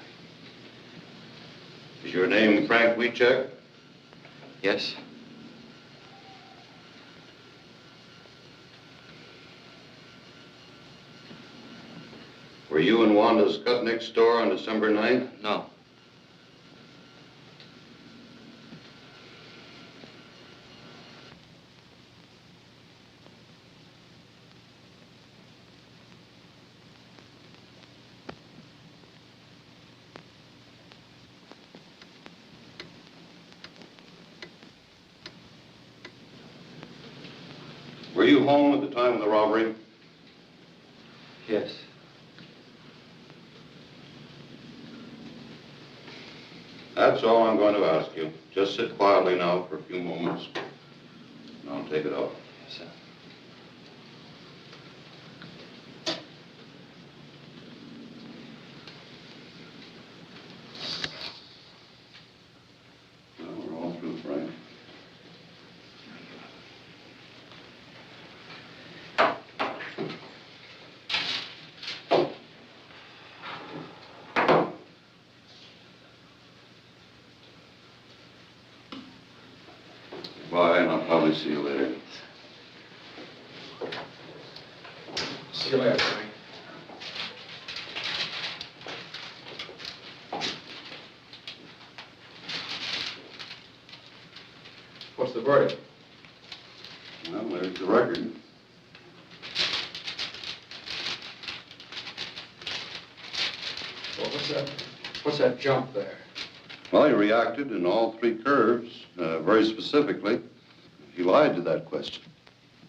T: Is your name Frank Wiecek?
L: Yes.
T: Were you in Wanda Skutnik's store on December 9th?
L: No.
T: Were you home at the time of the robbery?
L: Yes.
T: That's all I'm going to ask you. Just sit quietly now for a few moments, and I'll take it off.
L: Yes, sir.
T: Now we're all through, Frank. Bye, and I'll probably see you later.
L: See you later, Frank. What's the verdict?
T: Well, there's the record.
L: Well, what's that jump there?
T: Well, he reacted in all three curves, very specifically. He lied to that question.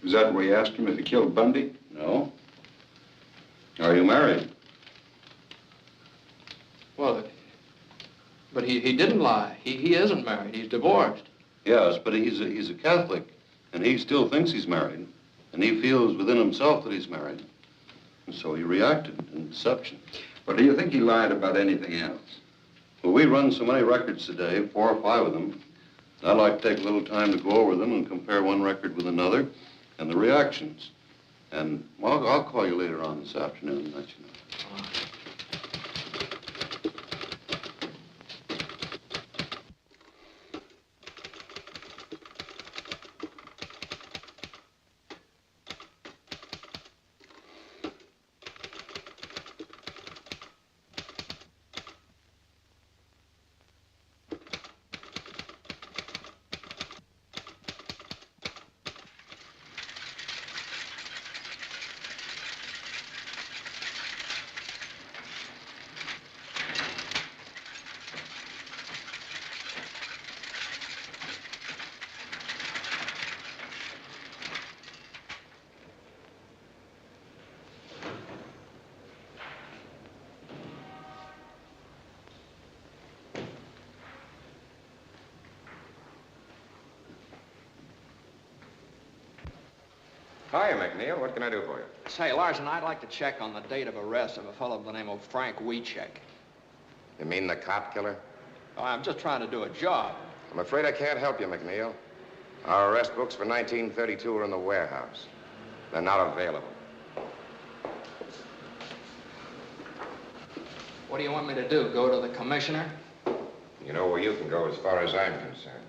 K: Is that where you asked him if he killed Bundy?
T: No. Are you married?
L: Well, but he didn't lie. He isn't married. He's divorced.
T: Yes, but he's a Catholic, and he still thinks he's married, and he feels within himself that he's married. And so he reacted in deception.
K: But do you think he lied about anything else?
T: Well, we run so many records today, 4 or 5 of them. I'd like to take a little time to go over them and compare one record with another and the reactions. And, well, I'll call you later on this afternoon and let you know.
E: Hi, McNeal. What can I do for you?
L: Say, Larson, I'd like to check on the date of arrest of a fellow by the name of Frank Wiecek.
E: You mean the cop killer?
L: Oh, I'm just trying to do a job.
E: I'm afraid I can't help you, McNeal. Our arrest books for 1932 are in the warehouse. They're not available.
L: What do you want me to do, go to the commissioner?
E: You know where you can go as far as I'm concerned.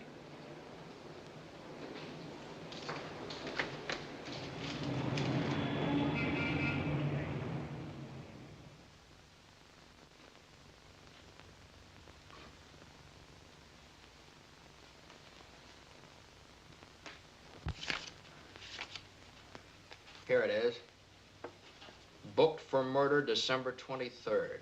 L: Here it is. Booked for murder December 23rd.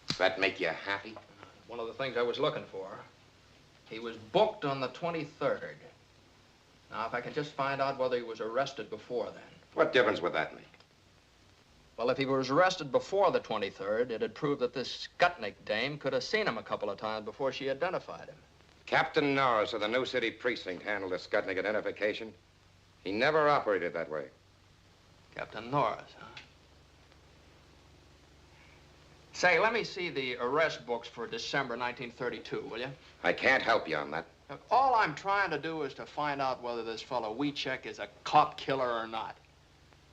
E: Does that make you happy?
L: One of the things I was looking for. He was booked on the 23rd. Now, if I can just find out whether he was arrested before then.
E: What difference would that make?
L: Well, if he was arrested before the 23rd, it'd prove that this Skutnik dame could have seen him a couple of times before she identified him.
E: Captain Norris of the New City Precinct handled the Skutnik identification. He never operated that way.
L: Captain Norris, huh? Say, let me see the arrest books for December 1932, will you?
E: I can't help you on that.
L: Look, all I'm trying to do is to find out whether this fellow Wiecek is a cop killer or not.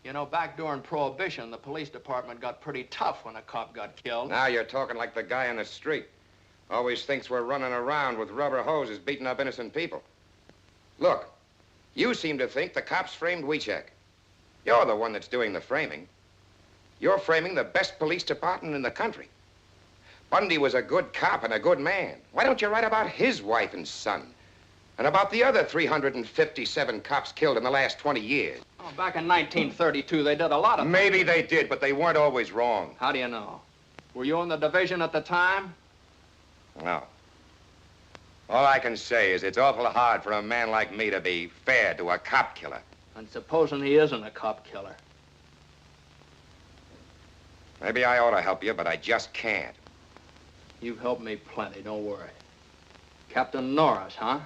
L: You know, back during Prohibition, the police department got pretty tough when a cop got killed.
E: Now you're talking like the guy in the street. Always thinks we're running around with rubber hoses beating up innocent people. Look, you seem to think the cops framed Wiecek. You're the one that's doing the framing. You're framing the best police department in the country. Bundy was a good cop and a good man. Why don't you write about his wife and son? And about the other 357 cops killed in the last 20 years?
L: Oh, back in 1932, they did a lot of...
E: Maybe they did, but they weren't always wrong.
L: How do you know? Were you in the division at the time?
E: No. All I can say is it's awful hard for a man like me to be fair to a cop killer.
L: And supposing he isn't a cop killer?
E: Maybe I ought to help you, but I just can't.
L: You've helped me plenty, don't worry. Captain Norris, huh?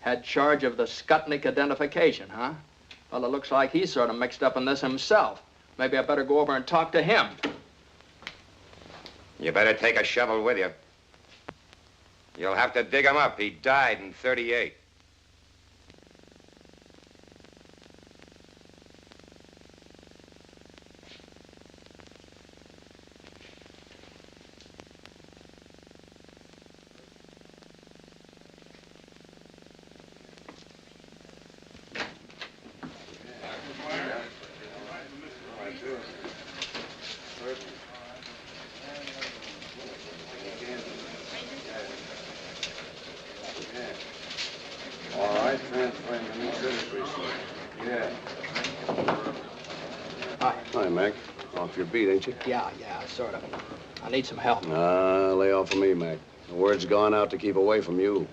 L: Had charge of the Skutnik identification, huh? Well, it looks like he's sort of mixed up in this himself. Maybe I better go over and talk to him.
E: You better take a shovel with you.
D: You'll have to dig him up. He died in '38.
V: Hi, Mac. Off your beat, ain't you?
L: Yeah, sort of. I need some help.
V: Lay off of me, Mac. The word's gone out to keep away from you.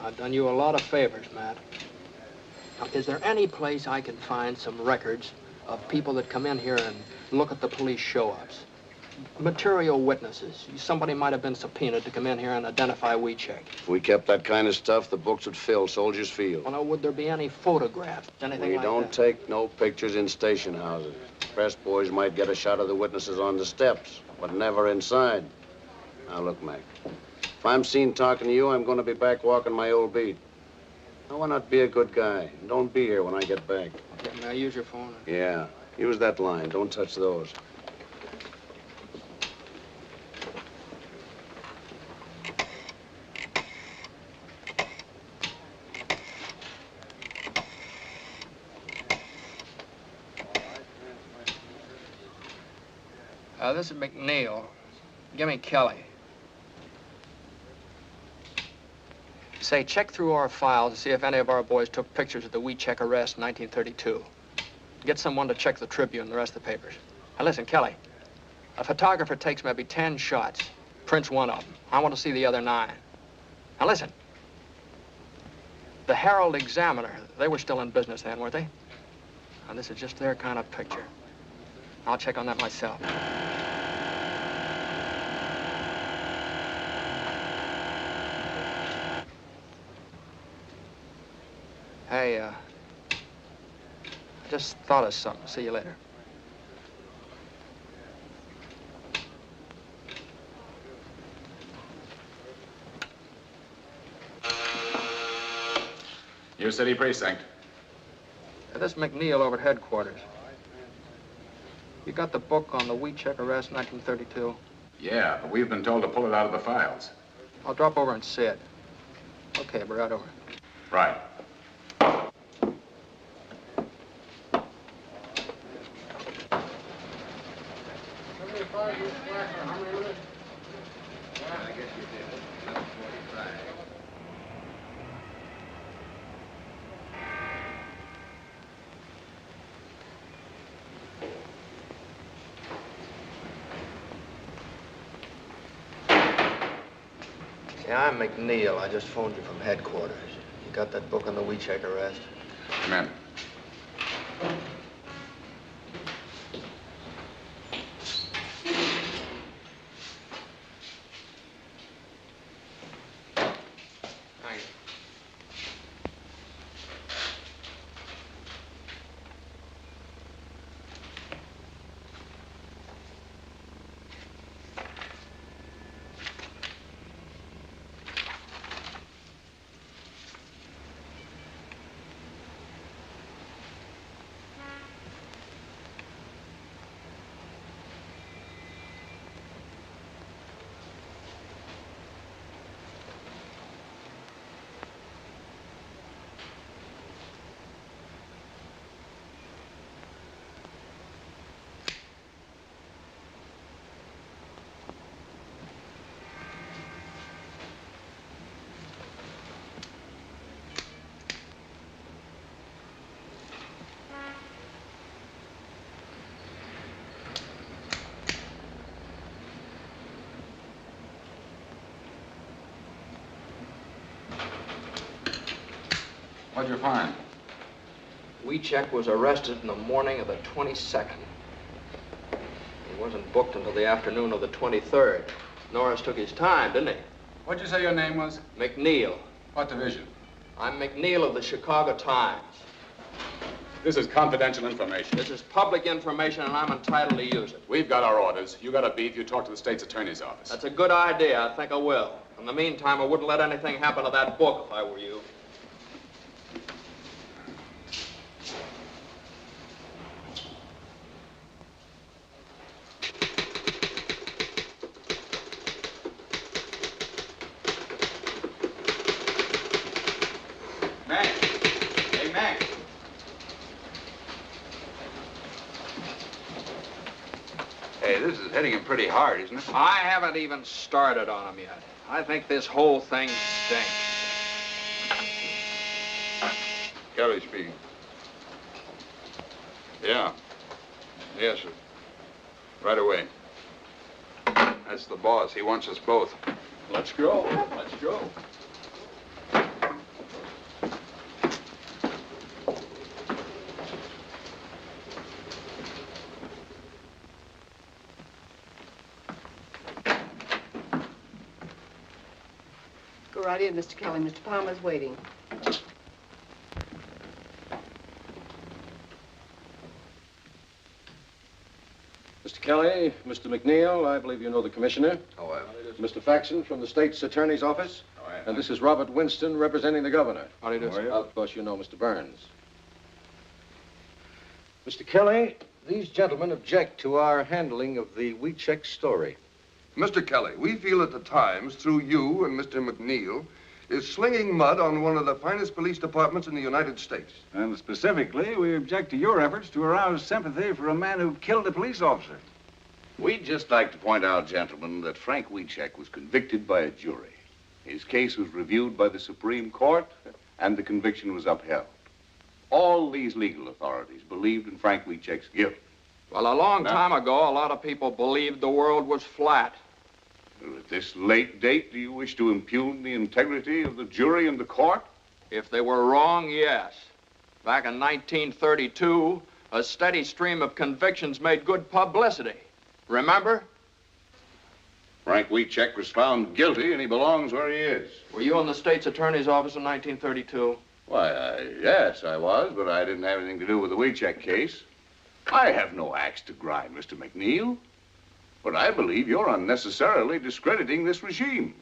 L: I've done you a lot of favors, Matt. Now, is there any place I can find some records of people that come in here and look at the police show-ups? Material witnesses. Somebody might have been subpoenaed to come in here and identify Wiecek.
V: If we kept that kind of stuff, the books would fill Soldiers Field.
L: Well, now, would there be any photographs? Anything
V: We
L: like
V: don't
L: that?
V: take no pictures in station houses. Press boys might get a shot of the witnesses on the steps, but never inside. Now, look, Mac. If I'm seen talking to you, I'm going to be back walking my old beat. Now, why not be a good guy? And don't be here when I get back.
L: Okay, may I use your phone?
V: Yeah. Use that line. Don't touch those.
L: This is McNeal. Give me Kelly. Say, check through our files to see if any of our boys took pictures of the Wiecek arrest in 1932. Get someone to check the Tribune and the rest of the papers. Now, listen, Kelly. A photographer takes maybe 10 shots, prints one of them. I want to see the other 9. Now, listen. The Herald Examiner, they were still in business then, weren't they? Now, this is just their kind of picture. I'll check on that myself. Hey, I just thought of something. See you later.
W: Your city precinct.
L: This is McNeal over at headquarters. You got the book on the Wiecek arrest in 1932?
W: Yeah, but we've been told to pull it out of the files.
L: I'll drop over and see it. Okay, we're right over.
W: Right.
L: Yeah, I'm McNeal. I just phoned you from headquarters. You got that book on the Wiecek arrest?
W: Come in.
L: Thanks.
W: What'd you find?
L: Wiecek was arrested in the morning of the 22nd. He wasn't booked until the afternoon of the 23rd. Norris took his time, didn't he?
W: What'd you say your name was?
L: McNeal.
W: What division?
L: I'm McNeal of the Chicago Times.
W: This is confidential information.
L: This is public information, and I'm entitled to use it.
W: We've got our orders. You got a beef, you talk to the state's attorney's office.
L: That's a good idea. I think I will. In the meantime, I wouldn't let anything happen to that book if I were you.
W: Mac! Hey, Mac!
E: Hey, this is hitting him pretty hard, isn't it?
L: I haven't even started on him yet. I think this whole thing stinks.
K: Kelly speaking. Yeah. Yes, sir. Right away. That's the boss. He wants us both.
E: Let's go. Let's go.
A: Go right in, Mr. Kelly. Mr. Palmer's waiting.
V: Mr. Kelly, Mr. McNeal, I believe you know the commissioner.
K: Oh, I...
V: Mr. Faxon from the state's attorney's office. And this is Robert Winston representing the governor.
L: How do you do, sir?
V: Of course, you know Mr. Burns. Mr. Kelly, these gentlemen object to our handling of the Wiecek story.
H: Mr. Kelly, we feel that the Times, through you and Mr. McNeal, is slinging mud on one of the finest police departments in the United States.
J: And specifically, we object to your efforts to arouse sympathy for a man who killed a police officer.
D: We'd just like to point out, gentlemen, that Frank Wiecek was convicted by a jury. His case was reviewed by the Supreme Court, and the conviction was upheld. All these legal authorities believed in Frank Wiecek's guilt.
L: Well, a long time ago, a lot of people believed the world was flat.
D: At this late date, do you wish to impugn the integrity of the jury and the court?
L: If they were wrong, yes. Back in 1932, a steady stream of convictions made good publicity. Remember?
D: Frank Wiecek was found guilty, and he belongs where he is.
L: Were you in the state's attorney's office in 1932?
D: Why, yes, I was, but I didn't have anything to do with the Wiecek case. I have no axe to grind, Mr. McNeal. But I believe you're unnecessarily discrediting this regime.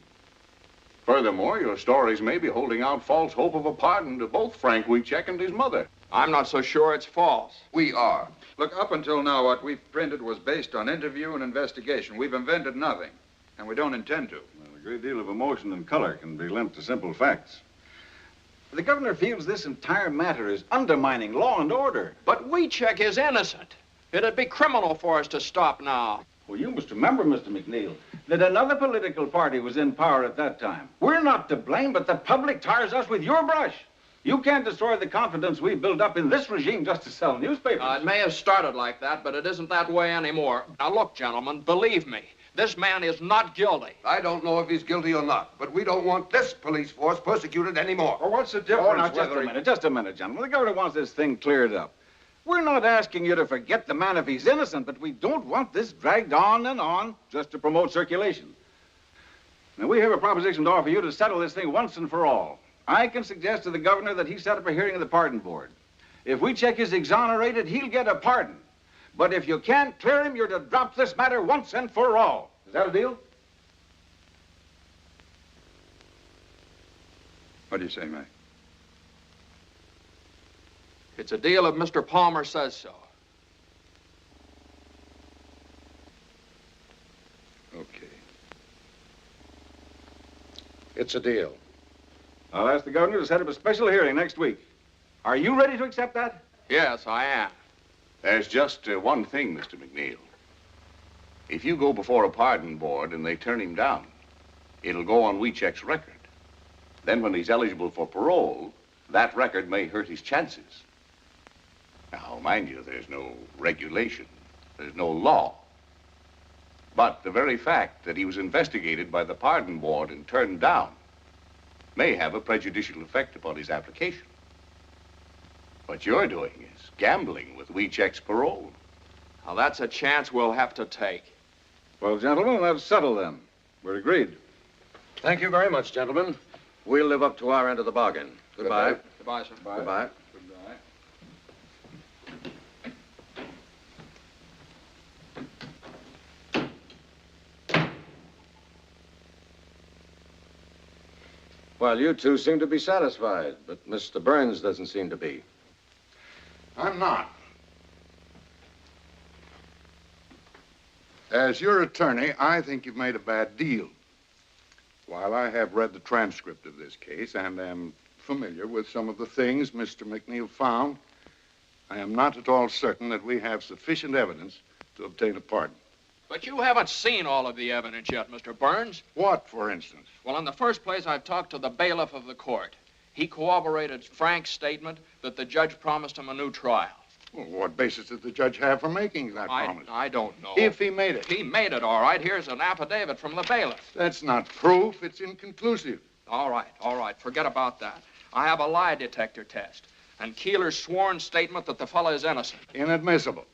D: Furthermore, your stories may be holding out false hope of a pardon to both Frank Wiecek and his mother.
L: I'm not so sure it's false.
K: We are. Look, up until now, what we've printed was based on interview and investigation. We've invented nothing, and we don't intend to.
J: Well, a great deal of emotion and color can be lent to simple facts. The governor feels this entire matter is undermining law and order.
L: But Wiecek is innocent. It'd be criminal for us to stop now.
J: Well, you must remember, Mr. McNeal, that another political party was in power at that time. We're not to blame, but the public tires us with your brush. You can't destroy the confidence we built up in this regime just to sell newspapers.
L: It may have started like that, but it isn't that way anymore. Now, look, gentlemen, believe me, this man is not guilty.
H: I don't know if he's guilty or not, but we don't want this police force persecuted anymore.
J: Well, what's the difference? Oh, now, just a minute, gentlemen. The governor wants this thing cleared up. We're not asking you to forget the man if he's innocent, but we don't want this dragged on and on just to promote circulation. Now, we have a proposition to offer you to settle this thing once and for all. I can suggest to the governor that he set up a hearing of the pardon board. If Wiecek is exonerated, he'll get a pardon. But if you can't clear him, you're to drop this matter once and for all. Is that a deal?
K: What do you say, Mike?
L: It's a deal if Mr. Palmer says so.
K: Okay.
V: It's a deal.
J: I'll ask the governor to set up a special hearing next week. Are you ready to accept that?
L: Yes, I am.
D: There's just one thing, Mr. McNeal. If you go before a pardon board and they turn him down, it'll go on Wiecek's record. Then when he's eligible for parole, that record may hurt his chances. Now, mind you, there's no regulation. There's no law. But the very fact that he was investigated by the pardon board and turned down may have a prejudicial effect upon his application. What you're doing is gambling with Wiecek's parole.
L: Now, that's a chance we'll have to take.
J: Well, gentlemen, that's settled then. We're agreed.
V: Thank you very much, gentlemen. We'll live up to our end of the bargain. Goodbye.
L: Goodbye, sir.
J: Bye.
V: Goodbye.
E: Well, you two seem to be satisfied, but Mr. Burns doesn't seem to be.
H: I'm not. As your attorney, I think you've made a bad deal. While I have read the transcript of this case and am familiar with some of the things Mr. McNeal found, I am not at all certain that we have sufficient evidence to obtain a pardon.
L: But you haven't seen all of the evidence yet, Mr. Burns.
H: What, for instance?
L: Well, in the first place, I've talked to the bailiff of the court. He corroborated Frank's statement that the judge promised him a new trial.
H: Well, what basis did the judge have for making that promise?
L: I don't know.
H: If he made it.
L: He made it, all right. Here's an affidavit from the bailiff.
H: That's not proof. It's inconclusive.
L: All right. Forget about that. I have a lie detector test. And Keeler's sworn statement that the fellow is innocent.
H: Inadmissible.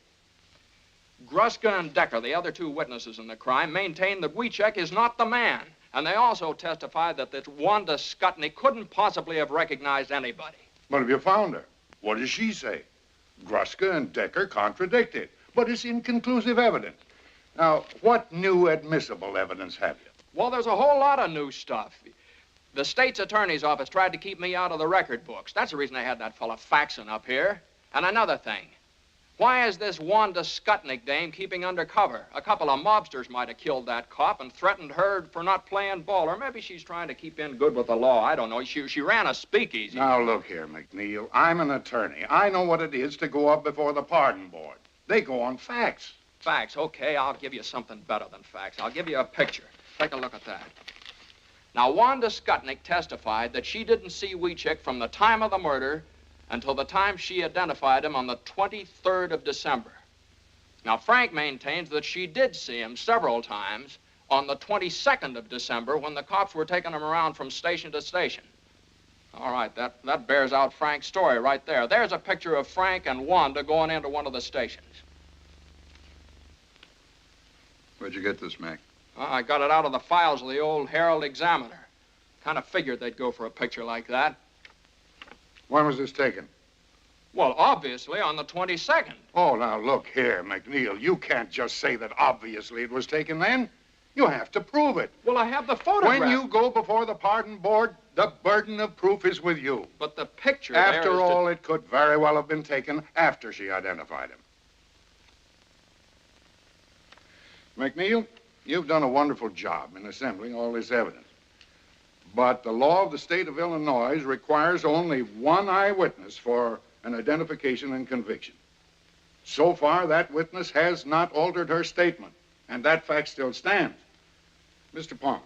L: Gruska and Decker, the other two witnesses in the crime, maintain that Wiecek is not the man. And they also testified that this Wanda Skutney couldn't possibly have recognized anybody.
H: But have you found her? What does she say? Gruska and Decker contradict it. But it's inconclusive evidence. Now, what new admissible evidence have you?
L: Well, there's a whole lot of new stuff. The state's attorney's office tried to keep me out of the record books. That's the reason they had that fella faxing up here. And another thing. Why is this Wanda Skutnik dame keeping undercover? A couple of mobsters might have killed that cop and threatened her for not playing ball. Or maybe she's trying to keep in good with the law. I don't know. She ran a speakeasy.
H: Now, look here, McNeal. I'm an attorney. I know what it is to go up before the pardon board. They go on facts.
L: Facts? Okay, I'll give you something better than facts. I'll give you a picture. Take a look at that. Now, Wanda Skutnik testified that she didn't see Wiecek from the time of the murder until the time she identified him on the 23rd of December. Now, Frank maintains that she did see him several times on the 22nd of December when the cops were taking him around from station to station. All right, that bears out Frank's story right there. There's a picture of Frank and Wanda going into one of the stations.
K: Where'd you get this, Mac?
L: I got it out of the files of the old Herald Examiner. Kind of figured they'd go for a picture like that.
H: When was this taken?
L: Well, obviously on the 22nd.
H: Oh, now look here, McNeal. You can't just say that obviously it was taken then. You have to prove it.
L: Well, I have the photograph.
H: When you go before the pardon board, the burden of proof is with you.
L: But the picture
H: After all, it could very well have been taken after she identified him. McNeal, you've done a wonderful job in assembling all this evidence. But the law of the state of Illinois requires only one eyewitness for an identification and conviction. So far, that witness has not altered her statement, and that fact still stands. Mr. Palmer,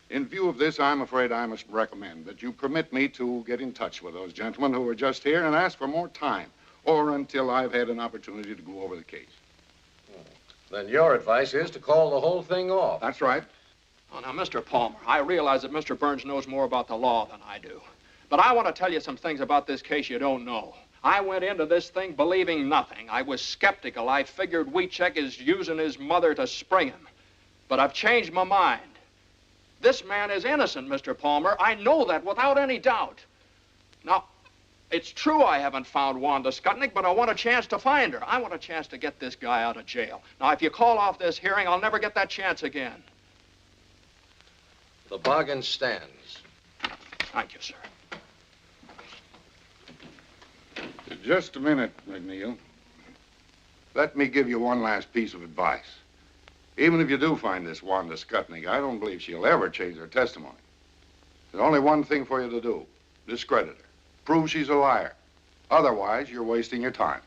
H: in view of this, I'm afraid I must recommend that you permit me to get in touch with those gentlemen who were just here and ask for more time, or until I've had an opportunity to go over the case.
E: Then your advice is to call the whole thing off.
H: That's right.
L: Oh, now, Mr. Palmer, I realize that Mr. Burns knows more about the law than I do. But I want to tell you some things about this case you don't know. I went into this thing believing nothing. I was skeptical. I figured Wiecek is using his mother to spring him. But I've changed my mind. This man is innocent, Mr. Palmer. I know that without any doubt. Now, it's true I haven't found Wanda Skutnik, but I want a chance to find her. I want a chance to get this guy out of jail. Now, if you call off this hearing, I'll never get that chance again.
E: The bargain stands.
L: Thank you, sir.
H: Just a minute, McNeal. Let me give you one last piece of advice. Even if you do find this Wanda Skutnik, I don't believe she'll ever change her testimony. There's only one thing for you to do. Discredit her. Prove she's a liar. Otherwise, you're wasting your time.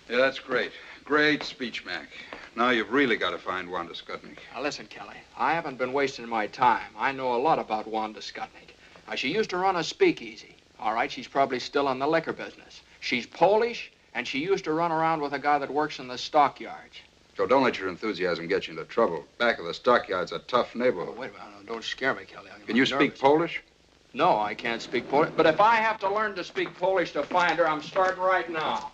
K: Yeah, that's great. Great speech, Mac. Now you've really got to find Wanda Skutnik.
L: Now, listen, Kelly. I haven't been wasting my time. I know a lot about Wanda Skutnik. Now, she used to run a speakeasy. All right, she's probably still in the liquor business. She's Polish, and she used to run around with a guy that works in the stockyards.
K: So don't let your enthusiasm get you into trouble. Back of the stockyard's a tough neighborhood.
L: Oh, wait a minute. Don't scare me, Kelly.
K: Can you speak Polish?
L: No, I can't speak Polish. But if I have to learn to speak Polish to find her, I'm starting right now.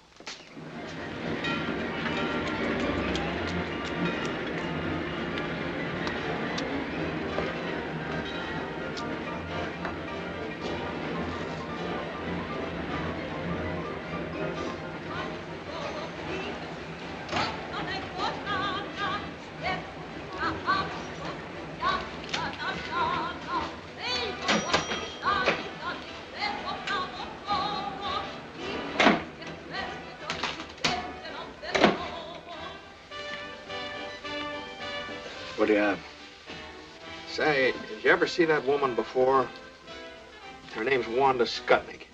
M: What do you have?
L: Say, did you ever see that woman before? Her name's Wanda Skutnik.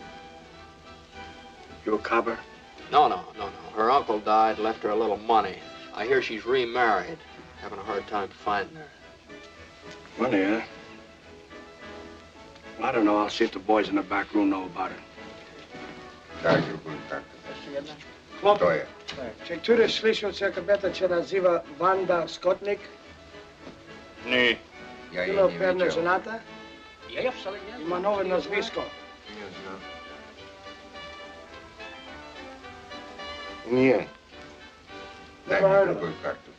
M: You a copper?
L: No. Her uncle died, left her a little money. I hear she's remarried. Having a hard time finding her.
M: Money, huh? I don't know. I'll see if the boys in the back room know about it.
K: To je.
M: Če tudi slišal se kabeta, če naziva Wanda Skotnik?
K: Ne. Ja
M: Bilo
K: je
M: pevna
K: ne vidio.
M: ženata? Ima nove nazvisko.
K: Nije. Daj mi
M: Dobro.
K: drugu kartu.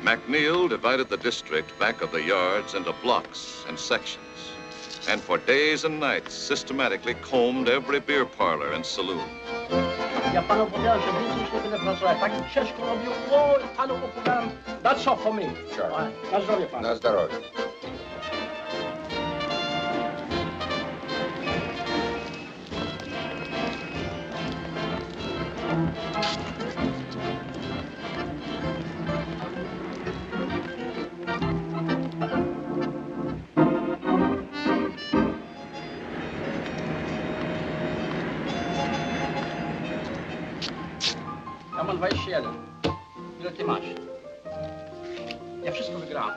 N: McNeal divided the district back of the yards into blocks and sections, and for days and nights systematically combed every beer parlor and saloon.
M: Ja panu powiedziałem, że więcej już nie będę pracować. Tak ciężko robił. O, panu opowiadam. That's all for me.
K: Sure.
M: Na zdrowie panu.
K: Na zdrowie.
M: Ja mam 21. Ile ty masz? Ja wszystko wygrałem.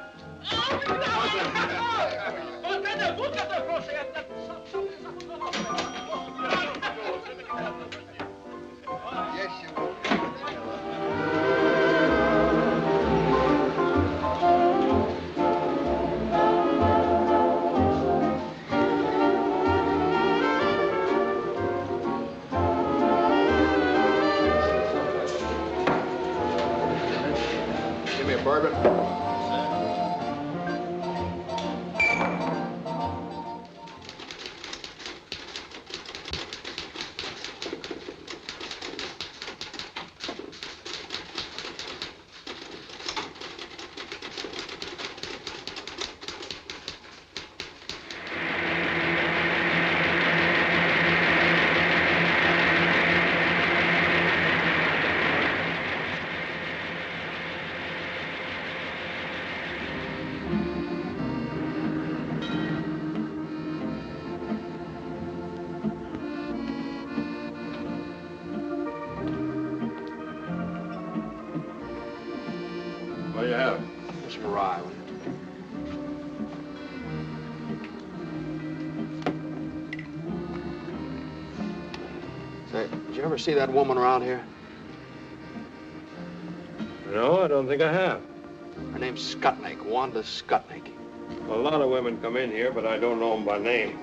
L: Give me a bourbon.
M: What do you have?
L: Some rye. Say, did you ever see that woman around here?
E: No, I don't think I have.
L: Her name's Skutnik, Wanda Skutnik.
E: A lot of women come in here, but I don't know them by name.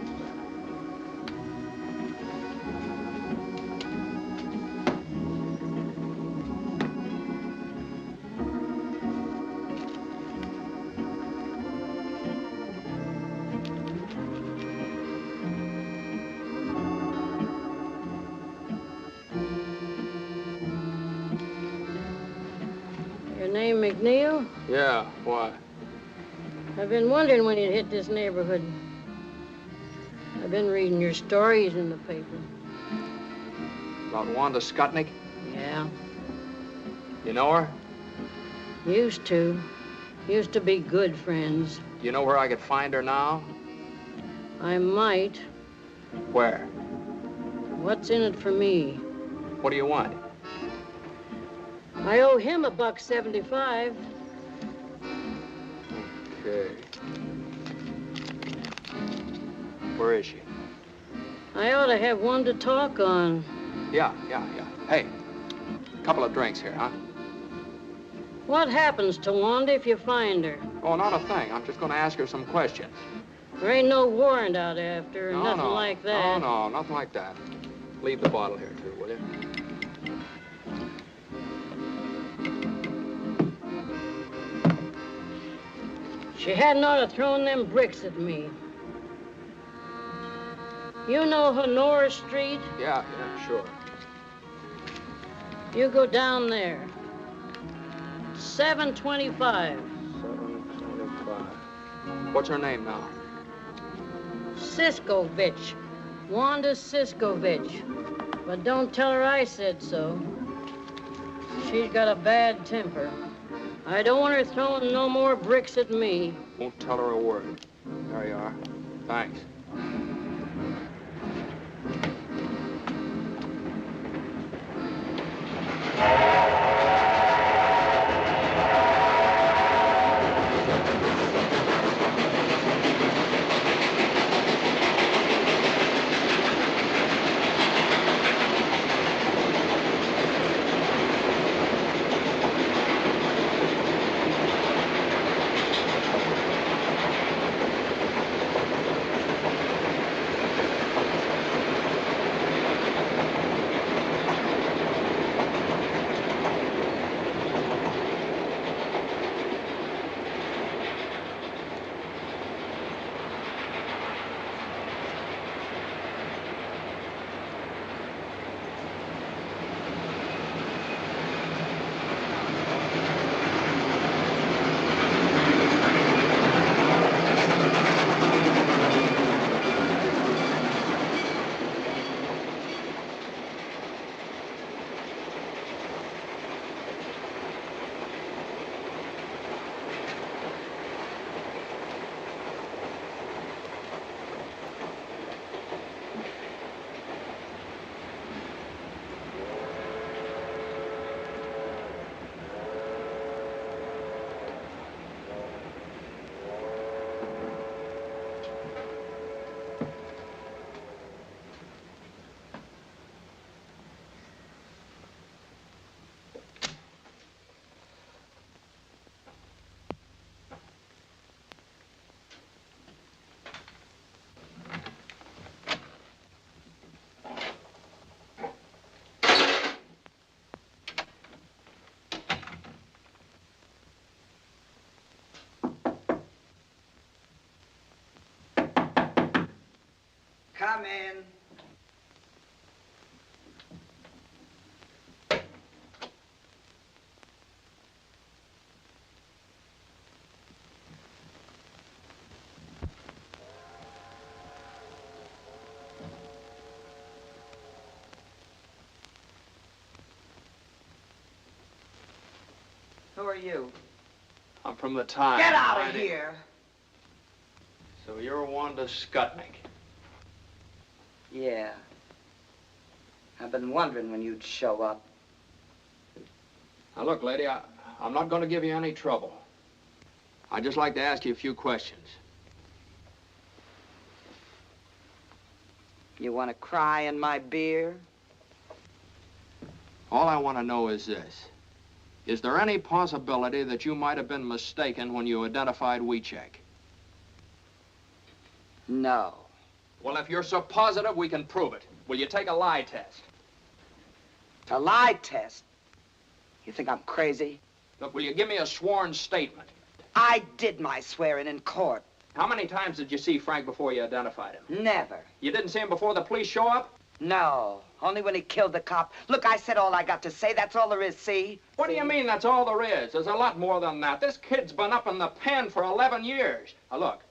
Q: Your name McNeal?
L: Yeah, why?
Q: I've been wondering when you'd hit this neighborhood. I've been reading your stories in the paper.
L: About Wanda Skutnik?
Q: Yeah.
L: You know her?
Q: Used to. Used to be good friends.
L: Do you know where I could find her now?
Q: I might.
L: Where?
Q: What's in it for me?
L: What do you want?
Q: I owe him $1.75.
L: Okay. Where is she?
Q: I ought to have one to talk on.
L: Yeah. Hey, a couple of drinks here, huh?
Q: What happens to Wanda if you find her?
L: Oh, not a thing. I'm just going to ask her some questions.
Q: There ain't no warrant out after her, nothing like that.
L: No, nothing like that. Leave the bottle here, too, will you?
Q: She hadn't ought to thrown them bricks at me. You know Honora Street?
L: Yeah, sure.
Q: You go down there. 725.
L: 725. What's her name now?
Q: Siskovich. Wanda Siskovich. But don't tell her I said so. She's got a bad temper. I don't want her throwing no more bricks at me.
L: Won't tell her a word. There you are. Thanks.
C: Come in. Who are you?
L: I'm from the Times.
C: Get out of here!
L: So you're Wanda Skutnik.
C: Yeah. I've been wondering when you'd show up.
L: Now, look, lady, I'm not going to give you any trouble. I'd just like to ask you a few questions.
C: You want to cry in my beer?
L: All I want to know is this. Is there any possibility that you might have been mistaken when you identified Wiecek?
C: No.
L: Well, if you're so positive, we can prove it. Will you take a lie test?
C: A lie test? You think I'm crazy?
L: Look, will you give me a sworn statement?
C: I did my swearing in court.
L: How many times did you see Frank before you identified him?
C: Never.
L: You didn't see him before the police show up?
C: No, only when he killed the cop. Look, I said all I got to say. That's all there is, see?
L: What do you mean that's all there is? There's a lot more than that. This kid's been up in the pen for 11 years. Now, look,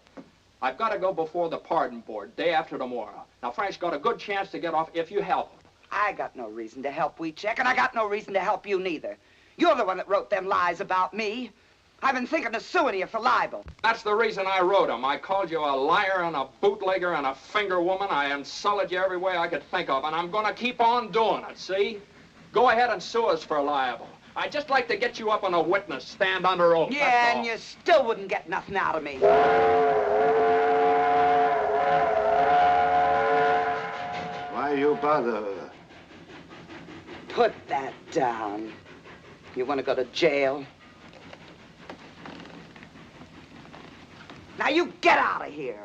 L: I've got to go before the pardon board day after tomorrow. Now, Frank's got a good chance to get off if you help him.
C: I got no reason to help Wiecek, and I got no reason to help you neither. You're the one that wrote them lies about me. I've been thinking of suing you for libel.
L: That's the reason I wrote them. I called you a liar and a bootlegger and a finger woman. I insulted you every way I could think of, and I'm going to keep on doing it, see? Go ahead and sue us for libel. I'd just like to get you up on a witness stand under oath.
C: Yeah, and you still wouldn't get nothing out of me.
K: Why you bother?
C: Put that down. You want to go to jail? Now you get out of here.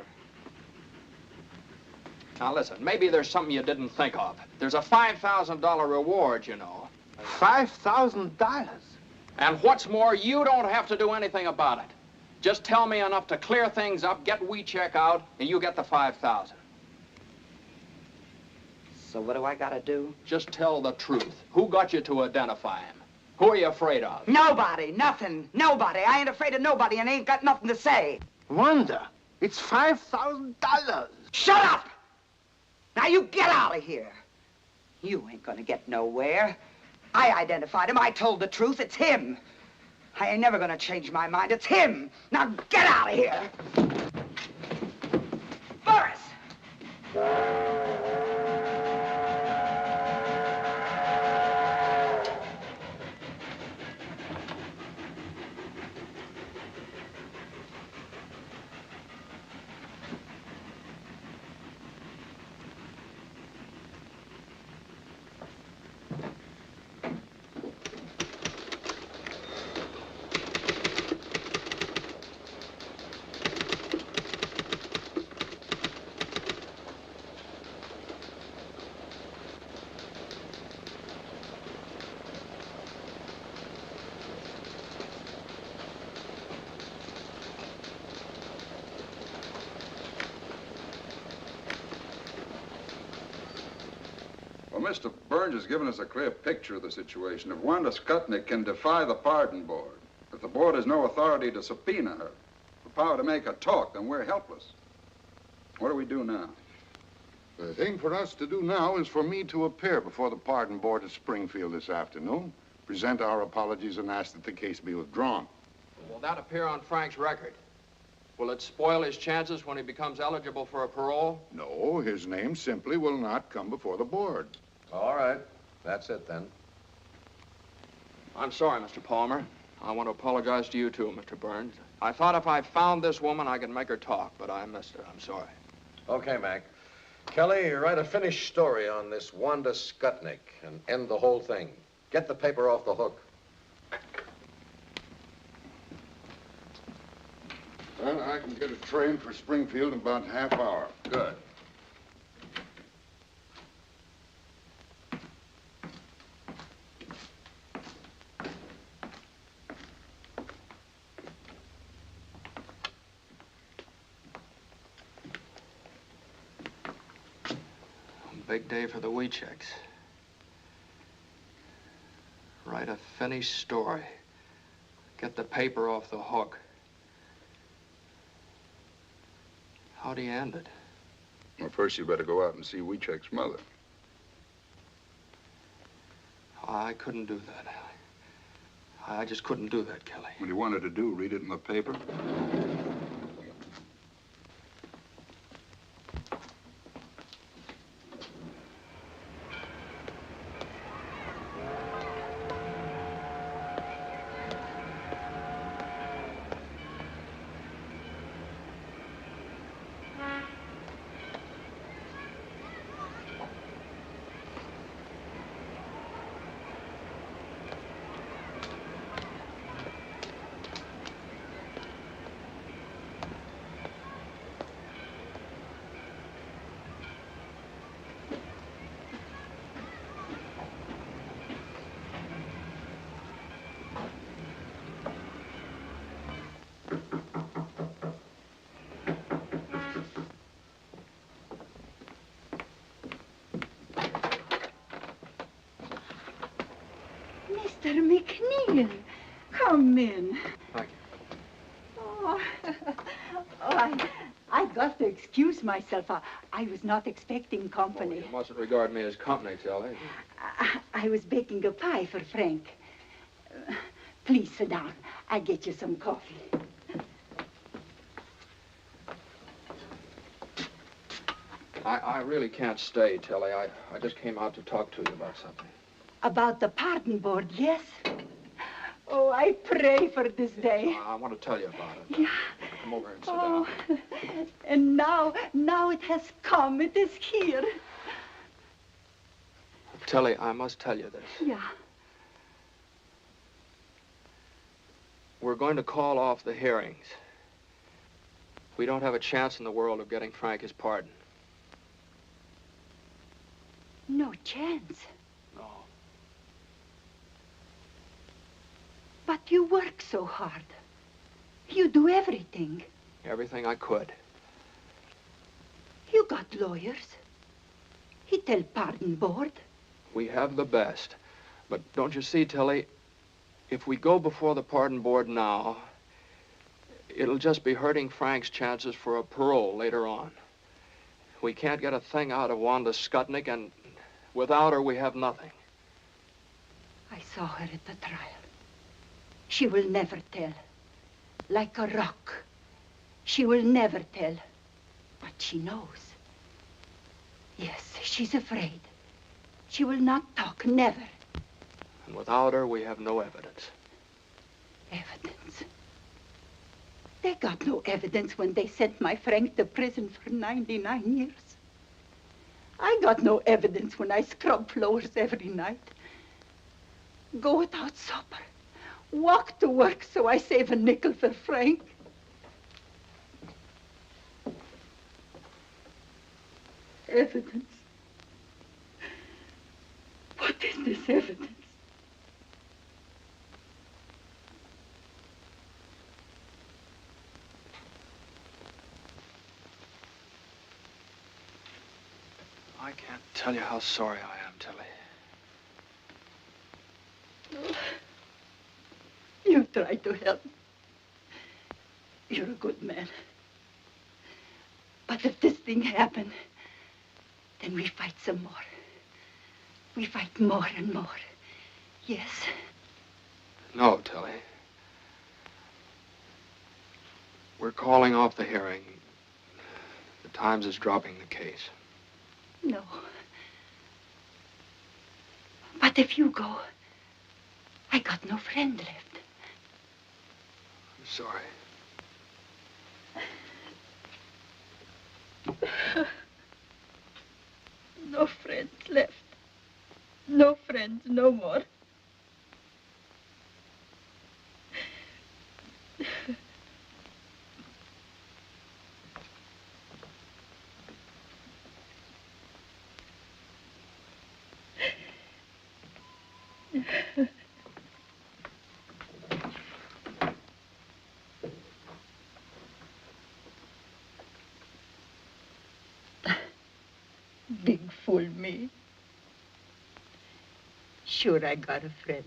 L: Now listen, maybe there's something you didn't think of. There's a $5,000 reward, you know.
K: $5,000?
L: And what's more, you don't have to do anything about it. Just tell me enough to clear things up, get Wiecek out, and you get the $5,000.
C: So what do I gotta do?
L: Just tell the truth. Who got you to identify him? Who are you afraid of?
C: Nobody, nothing, nobody. I ain't afraid of nobody and ain't got nothing to say.
O: Wanda, it's $5,000.
C: Shut up! Now you get out of here. You ain't gonna get nowhere. I identified him. I told the truth. It's him. I ain't never gonna change my mind. It's him. Now get out of here. Boris!
H: Well, Mr. Burns has given us a clear picture of the situation. If Wanda Skutnik can defy the pardon board, if the board has no authority to subpoena her, the power to make her talk, then we're helpless. What do we do now? The thing for us to do now is for me to appear before the pardon board at Springfield this afternoon, present our apologies, and ask that the case be withdrawn.
L: Will that appear on Frank's record? Will it spoil his chances when he becomes eligible for a parole?
H: No, his name simply will not come before the board.
E: All right. That's it, then.
L: I'm sorry, Mr. Palmer. I want to apologize to you, too, Mr. Burns. I thought if I found this woman, I could make her talk, but I missed her. I'm sorry.
E: Okay, Mac. Kelly, write a finished story on this Wanda Skutnik and end the whole thing. Get the paper off the hook.
H: Well, I can get a train for Springfield in about half hour. Good.
L: Big day for the Wieceks. Write a finished story. Get the paper off the hook. How do you end it?
H: Well, first you better go out and see Wiecek's mother.
L: I couldn't do that. I just couldn't do that, Kelly.
H: What do you want her to do? Read it in the paper?
P: Mr. McNeal, come in.
L: Thank you.
P: Oh, I got to excuse myself. I was not expecting company.
L: You mustn't regard me as company, Kelly.
P: I was baking a pie for Frank. Please sit down. I'll get you some coffee.
L: I really can't stay, Tilly. I just came out to talk to you about something.
P: About the pardon board, yes? Oh, I pray for this day.
L: I want to tell you about it.
P: Yeah.
L: Come over and sit down.
P: And now it has come. It is here.
L: Tilly, I must tell you this.
P: Yeah.
L: We're going to call off the hearings. We don't have a chance in the world of getting Frank his pardon.
P: No chance.
L: No.
P: But you work so hard. You do everything.
L: Everything I could.
P: You got lawyers. It tell pardon board.
L: We have the best. But don't you see, Tilly, if we go before the pardon board now, it'll just be hurting Frank's chances for a parole later on. We can't get a thing out of Wanda Skutnik, and without her, we have nothing.
P: I saw her at the trial. She will never tell. Like a rock. She will never tell. But she knows. Yes, she's afraid. She will not talk, never.
L: And without her, we have no evidence.
P: Evidence? They got no evidence when they sent my Frank to prison for 99 years. I got no evidence when I scrub floors every night. Go without supper. Walk to work so I save a nickel for Frank. Evidence. What is this evidence?
L: I can't tell you how sorry I am, Tilly.
P: You try to help. You're a good man. But if this thing happened, then we fight some more. We fight more and more. Yes?
L: No, Tilly. We're calling off the hearing. The Times is dropping the case.
P: No. But if you go, I got no friend left.
L: I'm sorry.
P: No friends left. No friends no more. Big fool me. Sure, I got a friend.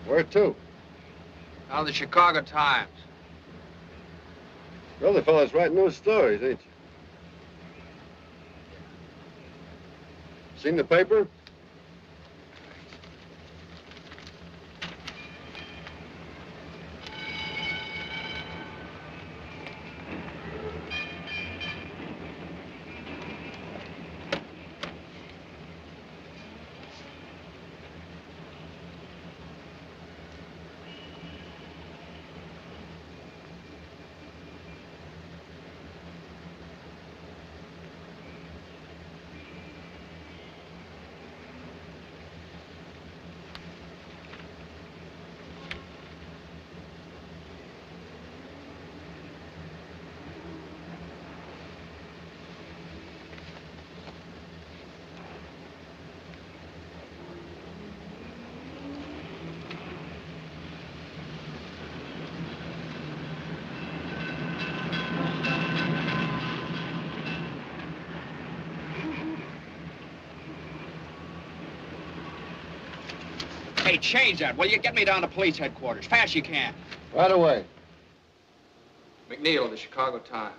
H: Where to?
L: Now the Chicago Times.
T: Well, the fellow's writing those stories, ain't you? Seen the paper?
B: Hey, change that, will you? Get me down to police headquarters. Fast you can.
T: Right away.
L: McNeal of the Chicago Times.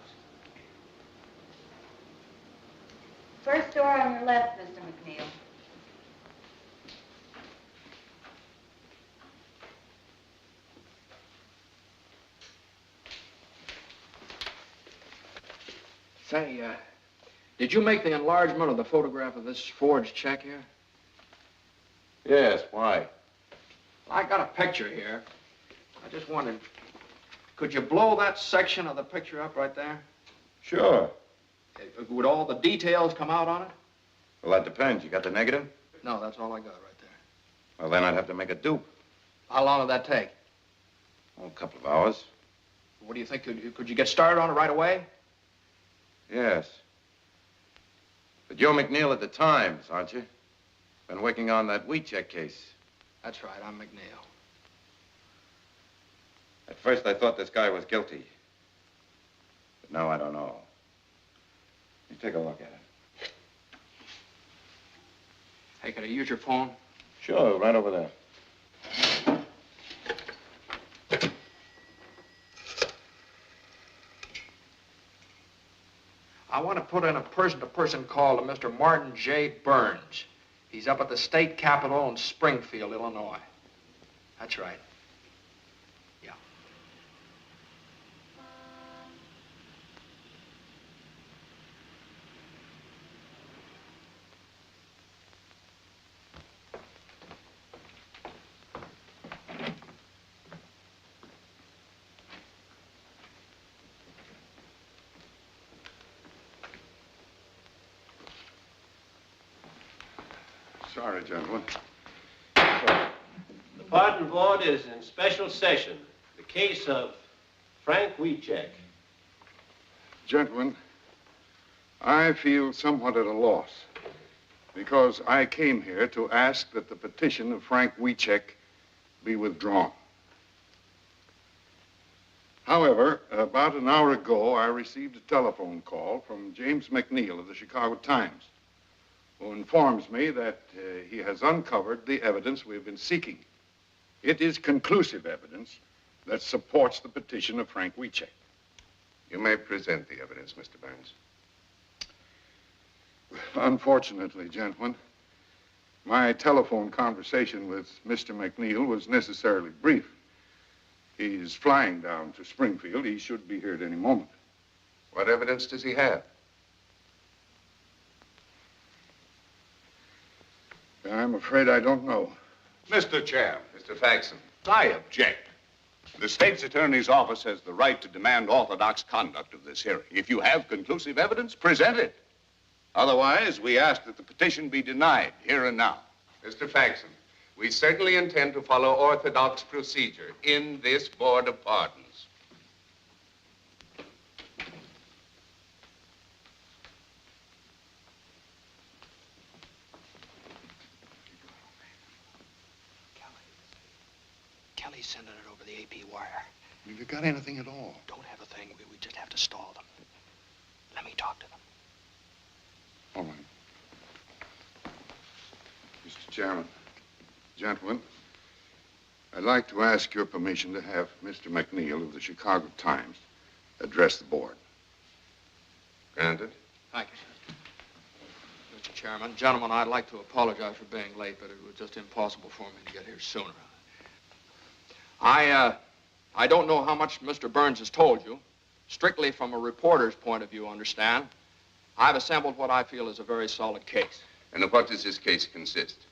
I: First door on your left, Mr. McNeal.
L: Say, did you make the enlargement of the photograph of this forged check here?
D: Yes, why?
L: I got a picture here. I just wondered, could you blow that section of the picture up right there?
N: Sure.
L: Would all the details come out on it?
N: Well, that depends. You got the negative?
L: No, that's all I got right there.
N: Well, then I'd have to make a dupe.
L: How long would that take?
N: Oh, a couple of hours.
L: What do you think? Could you get started on it right away?
N: Yes. But you're McNeal at the Times, aren't you? Been working on that Wiecek case.
L: That's right, I'm McNeal.
N: At first, I thought this guy was guilty. But now I don't know. You take a look at it.
L: Hey, could I use your phone?
N: Sure, right over there.
L: I want to put in a person-to-person call to Mr. Martin J. Burns. He's up at the state capitol in Springfield, Illinois. That's right. Yeah.
H: Sorry, gentlemen.
G: The pardon board is in special session. The case of Frank Wiecek.
H: Gentlemen, I feel somewhat at a loss because I came here to ask that the petition of Frank Wiecek be withdrawn. However, about an hour ago, I received a telephone call from James McNeal of the Chicago Times, who informs me that he has uncovered the evidence we've been seeking. It is conclusive evidence that supports the petition of Frank Wiecek.
T: You may present the evidence, Mr. Burns.
H: Unfortunately, gentlemen, my telephone conversation with Mr. McNeal was necessarily brief. He's flying down to Springfield. He should be here at any moment.
T: What evidence does he have?
H: I'm afraid I don't know.
D: Mr. Chair.
T: Mr. Faxon.
D: I object. The state's attorney's office has the right to demand orthodox conduct of this hearing. If you have conclusive evidence, present it. Otherwise, we ask that the petition be denied here and now.
T: Mr. Faxon, we certainly intend to follow orthodox procedure in this Board of Pardons.
L: Kelly's sending it over the AP wire.
H: Have you got anything at all?
L: Don't have a thing. We just have to stall them. Let me talk to them.
H: All right. Mr. Chairman, gentlemen, I'd like to ask your permission to have Mr. McNeal of the Chicago Times address the board.
T: Granted.
L: Thank you, sir. Mr. Chairman, gentlemen, I'd like to apologize for being late, but it was just impossible for me to get here sooner. I don't know how much Mr. Burns has told you. Strictly from a reporter's point of view, understand. I've assembled what I feel is a very solid case.
T: And of what does this case consist?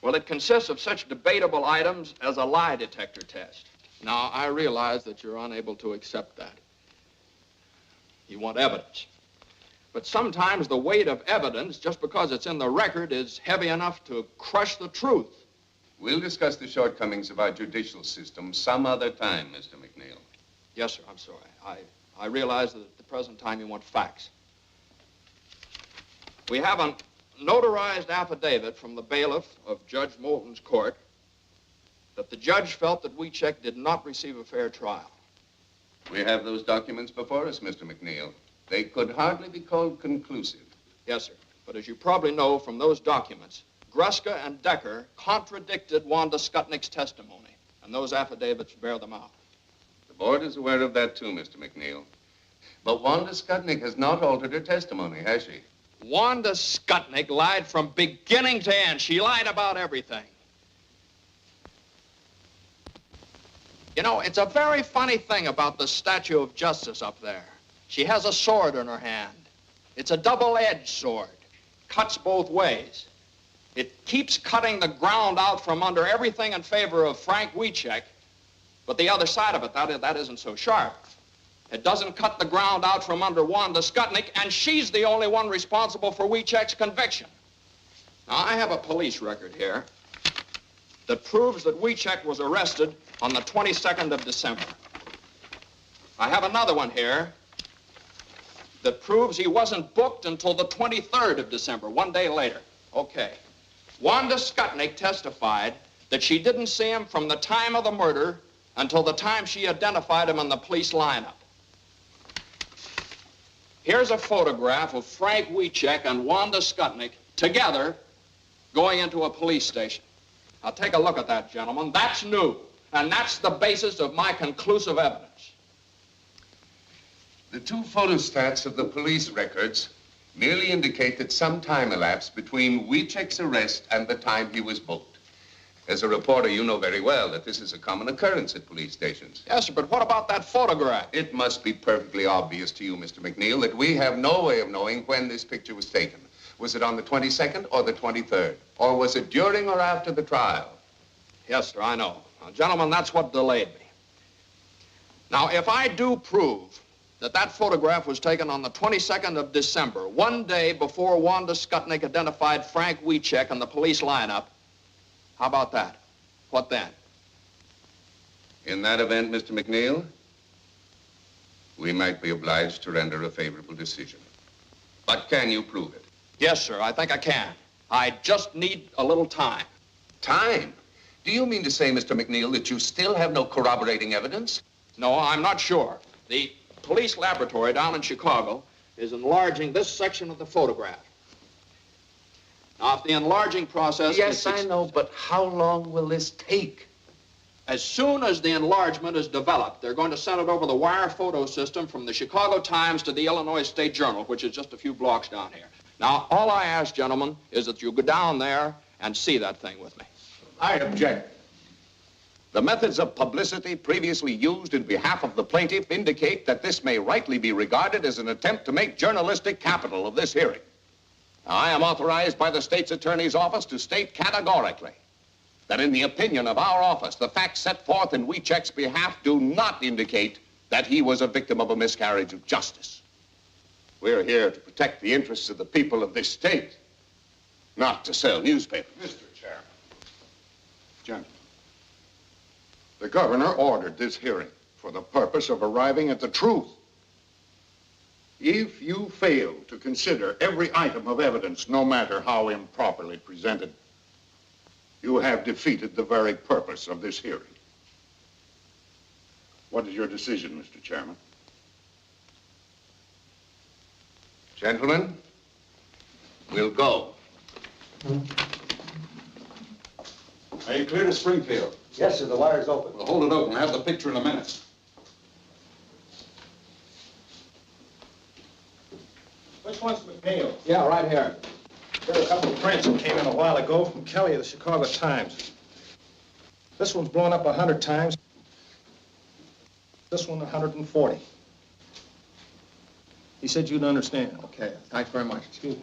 L: Well, it consists of such debatable items as a lie detector test. Now, I realize that you're unable to accept that. You want evidence. But sometimes the weight of evidence, just because it's in the record, is heavy enough to crush the truth.
T: We'll discuss the shortcomings of our judicial system some other time, Mr. McNeal.
L: Yes, sir, I'm sorry. I realize that at the present time you want facts. We have a notarized affidavit from the bailiff of Judge Moulton's court that the judge felt that Wiecek did not receive a fair trial.
T: We have those documents before us, Mr. McNeal. They could hardly be called conclusive.
L: Yes, sir. But as you probably know from those documents, Gruska and Decker contradicted Wanda Skutnik's testimony, and those affidavits bear them out.
T: The board is aware of that, too, Mr. McNeal. But Wanda Skutnik has not altered her testimony, has she?
L: Wanda Skutnik lied from beginning to end. She lied about everything. You know, it's a very funny thing about the Statue of Justice up there. She has a sword in her hand. It's a double-edged sword. Cuts both ways. It keeps cutting the ground out from under everything in favor of Frank Wiecek,
E: But the other side of it, that isn't so sharp. It doesn't cut the ground out from under Wanda Skutnik, and she's the only one responsible for Wiecek's conviction. Now, I have a police record here that proves that Wiecek was arrested on the 22nd of December. I have another one here that proves he wasn't booked until the 23rd of December, 1 day later. Okay. Wanda Skutnik testified that she didn't see him from the time of the murder until the time she identified him in the police lineup. Here's a photograph of Frank Wiecek and Wanda Skutnik together going into a police station. Now, take a look at that, gentlemen. That's new, and that's the basis of my conclusive evidence.
R: The two photostats of the police records merely indicate that some time elapsed between Wiecek's arrest and the time he was booked. As a reporter, you know very well that this is a common occurrence at police stations.
E: Yes, sir, but what about that photograph?
R: It must be perfectly obvious to you, Mr. McNeal, that we have no way of knowing when this picture was taken. Was it on the 22nd or the 23rd? Or was it during or after the trial?
E: Yes, sir, I know. Now, gentlemen, that's what delayed me. Now, if I do prove that that photograph was taken on the 22nd of December, 1 day before Wanda Skutnik identified Frank Wiecek in the police lineup, how about that? What then?
R: In that event, Mr. McNeal, we might be obliged to render a favorable decision. But can you prove it?
E: Yes, sir, I think I can. I just need a little time.
R: Time? Do you mean to say, Mr. McNeal, that you still have no corroborating evidence?
E: No, I'm not sure. The police laboratory down in Chicago is enlarging this section of the photograph. Now, if the enlarging process
R: Yes, I know, but how long will this take?
E: As soon as the enlargement is developed, they're going to send it over the wire photo system from the Chicago Times to the Illinois State Journal, which is just a few blocks down here. Now, all I ask, gentlemen, is that you go down there and see that thing with me.
R: I object. The methods of publicity previously used in behalf of the plaintiff indicate that this may rightly be regarded as an attempt to make journalistic capital of this hearing. Now, I am authorized by the state's attorney's office to state categorically that in the opinion of our office, the facts set forth in Wiecek's behalf do not indicate that he was a victim of a miscarriage of justice. We're here to protect the interests of the people of this state, not to sell newspapers.
H: Mr. Chairman. Gentlemen, the governor ordered this hearing for the purpose of arriving at the truth. If you fail to consider every item of evidence, no matter how improperly presented, you have defeated the very purpose of this hearing. What is your decision, Mr. Chairman?
R: Gentlemen, we'll go.
J: Are you clear to Springfield?
S: Yes, sir, the wire's open.
J: Well, hold it open. I'll have the picture in a minute.
S: Which one's McNeal?
E: Yeah, right here.
S: There are a couple of prints that came in a while ago from Kelly of the Chicago Times. This one's blown up 100 times. This one 140. He said you'd understand.
E: Okay, thanks very much.
S: Excuse me.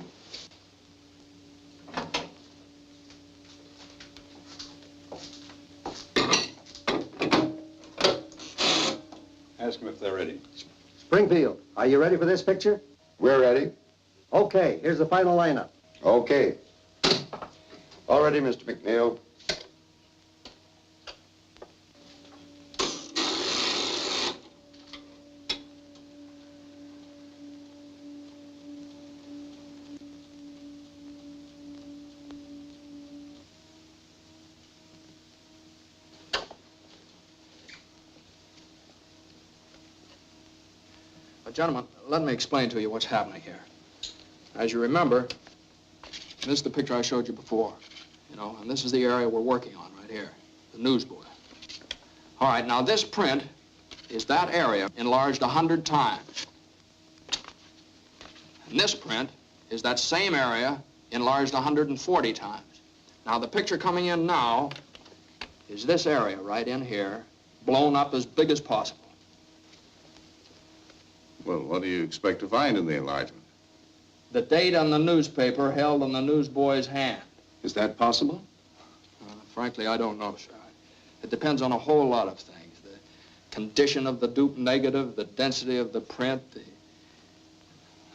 J: Ask them if they're ready.
S: Springfield, are you ready for this picture?
V: We're ready.
S: Okay, here's the final lineup.
V: Okay. All ready, Mr. McNeal.
E: Gentlemen, let me explain to you what's happening here. As you remember, this is the picture I showed you before, you know, and this is the area we're working on right here, the newsboard. All right, now this print is that area enlarged 100 times. And this print is that same area enlarged 140 times. Now, the picture coming in now is this area right in here, blown up as big as possible.
D: Well, what do you expect to find in the enlargement?
E: The date on the newspaper held in the newsboy's hand.
D: Is that possible?
E: Frankly, I don't know, sir. It depends on a whole lot of things.
L: condition of the dupe negative, the density of the print.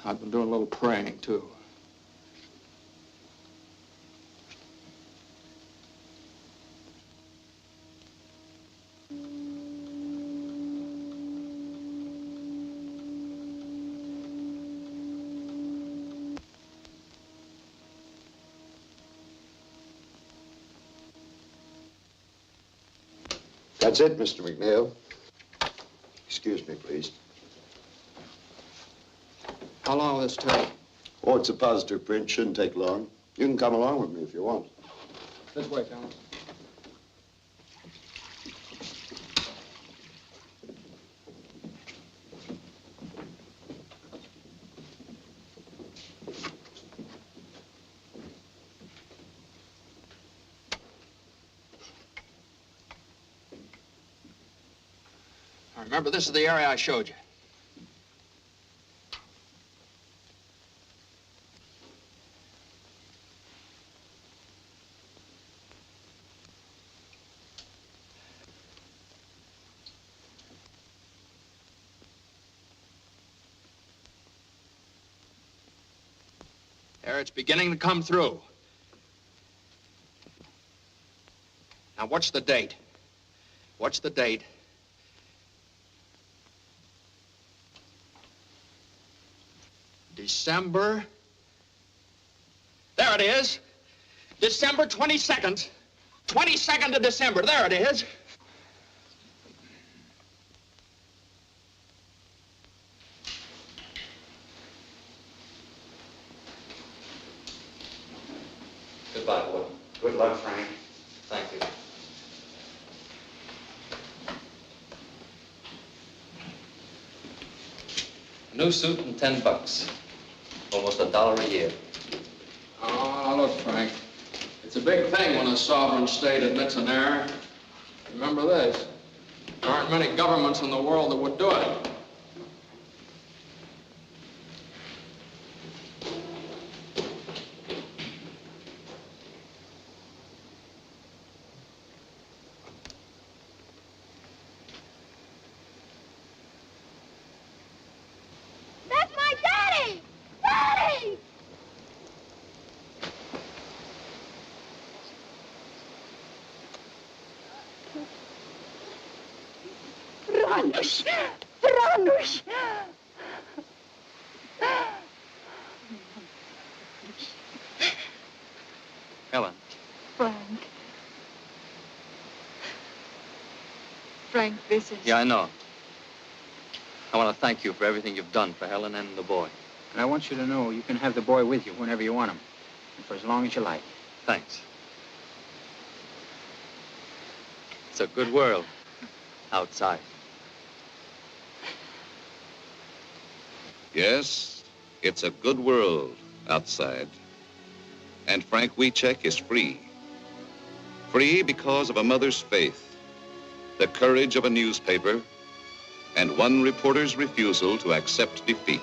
L: I've been doing a little praying, too.
F: That's it, Mr. McNeal. Excuse me, please.
L: How long will this take?
F: Oh, it's a positive print. Shouldn't take long. You can come along with me if you want.
L: This way, Colonel. Remember, this is the area I showed you. There, it's beginning to come through. Now, what's the date? What's the date? December. There it is. December 22nd. 22nd of December. There it is.
E: Goodbye, boy.
L: Good luck, Frank.
E: Thank you. A new suit and $10. Almost $1 a year.
L: Oh, look, Frank. It's a big thing when a sovereign state admits an error. Remember this. There aren't many governments in the world that would do it.
I: That's my daddy! Daddy!
P: Franuś! Franuś!
E: Helen.
P: Frank. Frank, this is...
E: Yeah, I know. I want to thank you for everything you've done for Helen and the boy.
J: And I want you to know you can have the boy with you whenever you want him, and for as long as you like.
E: Thanks. It's a good world outside.
N: Yes, it's a good world outside. And Frank Wiecek is free. Free because of a mother's faith, the courage of a newspaper, and one reporter's refusal to accept defeat.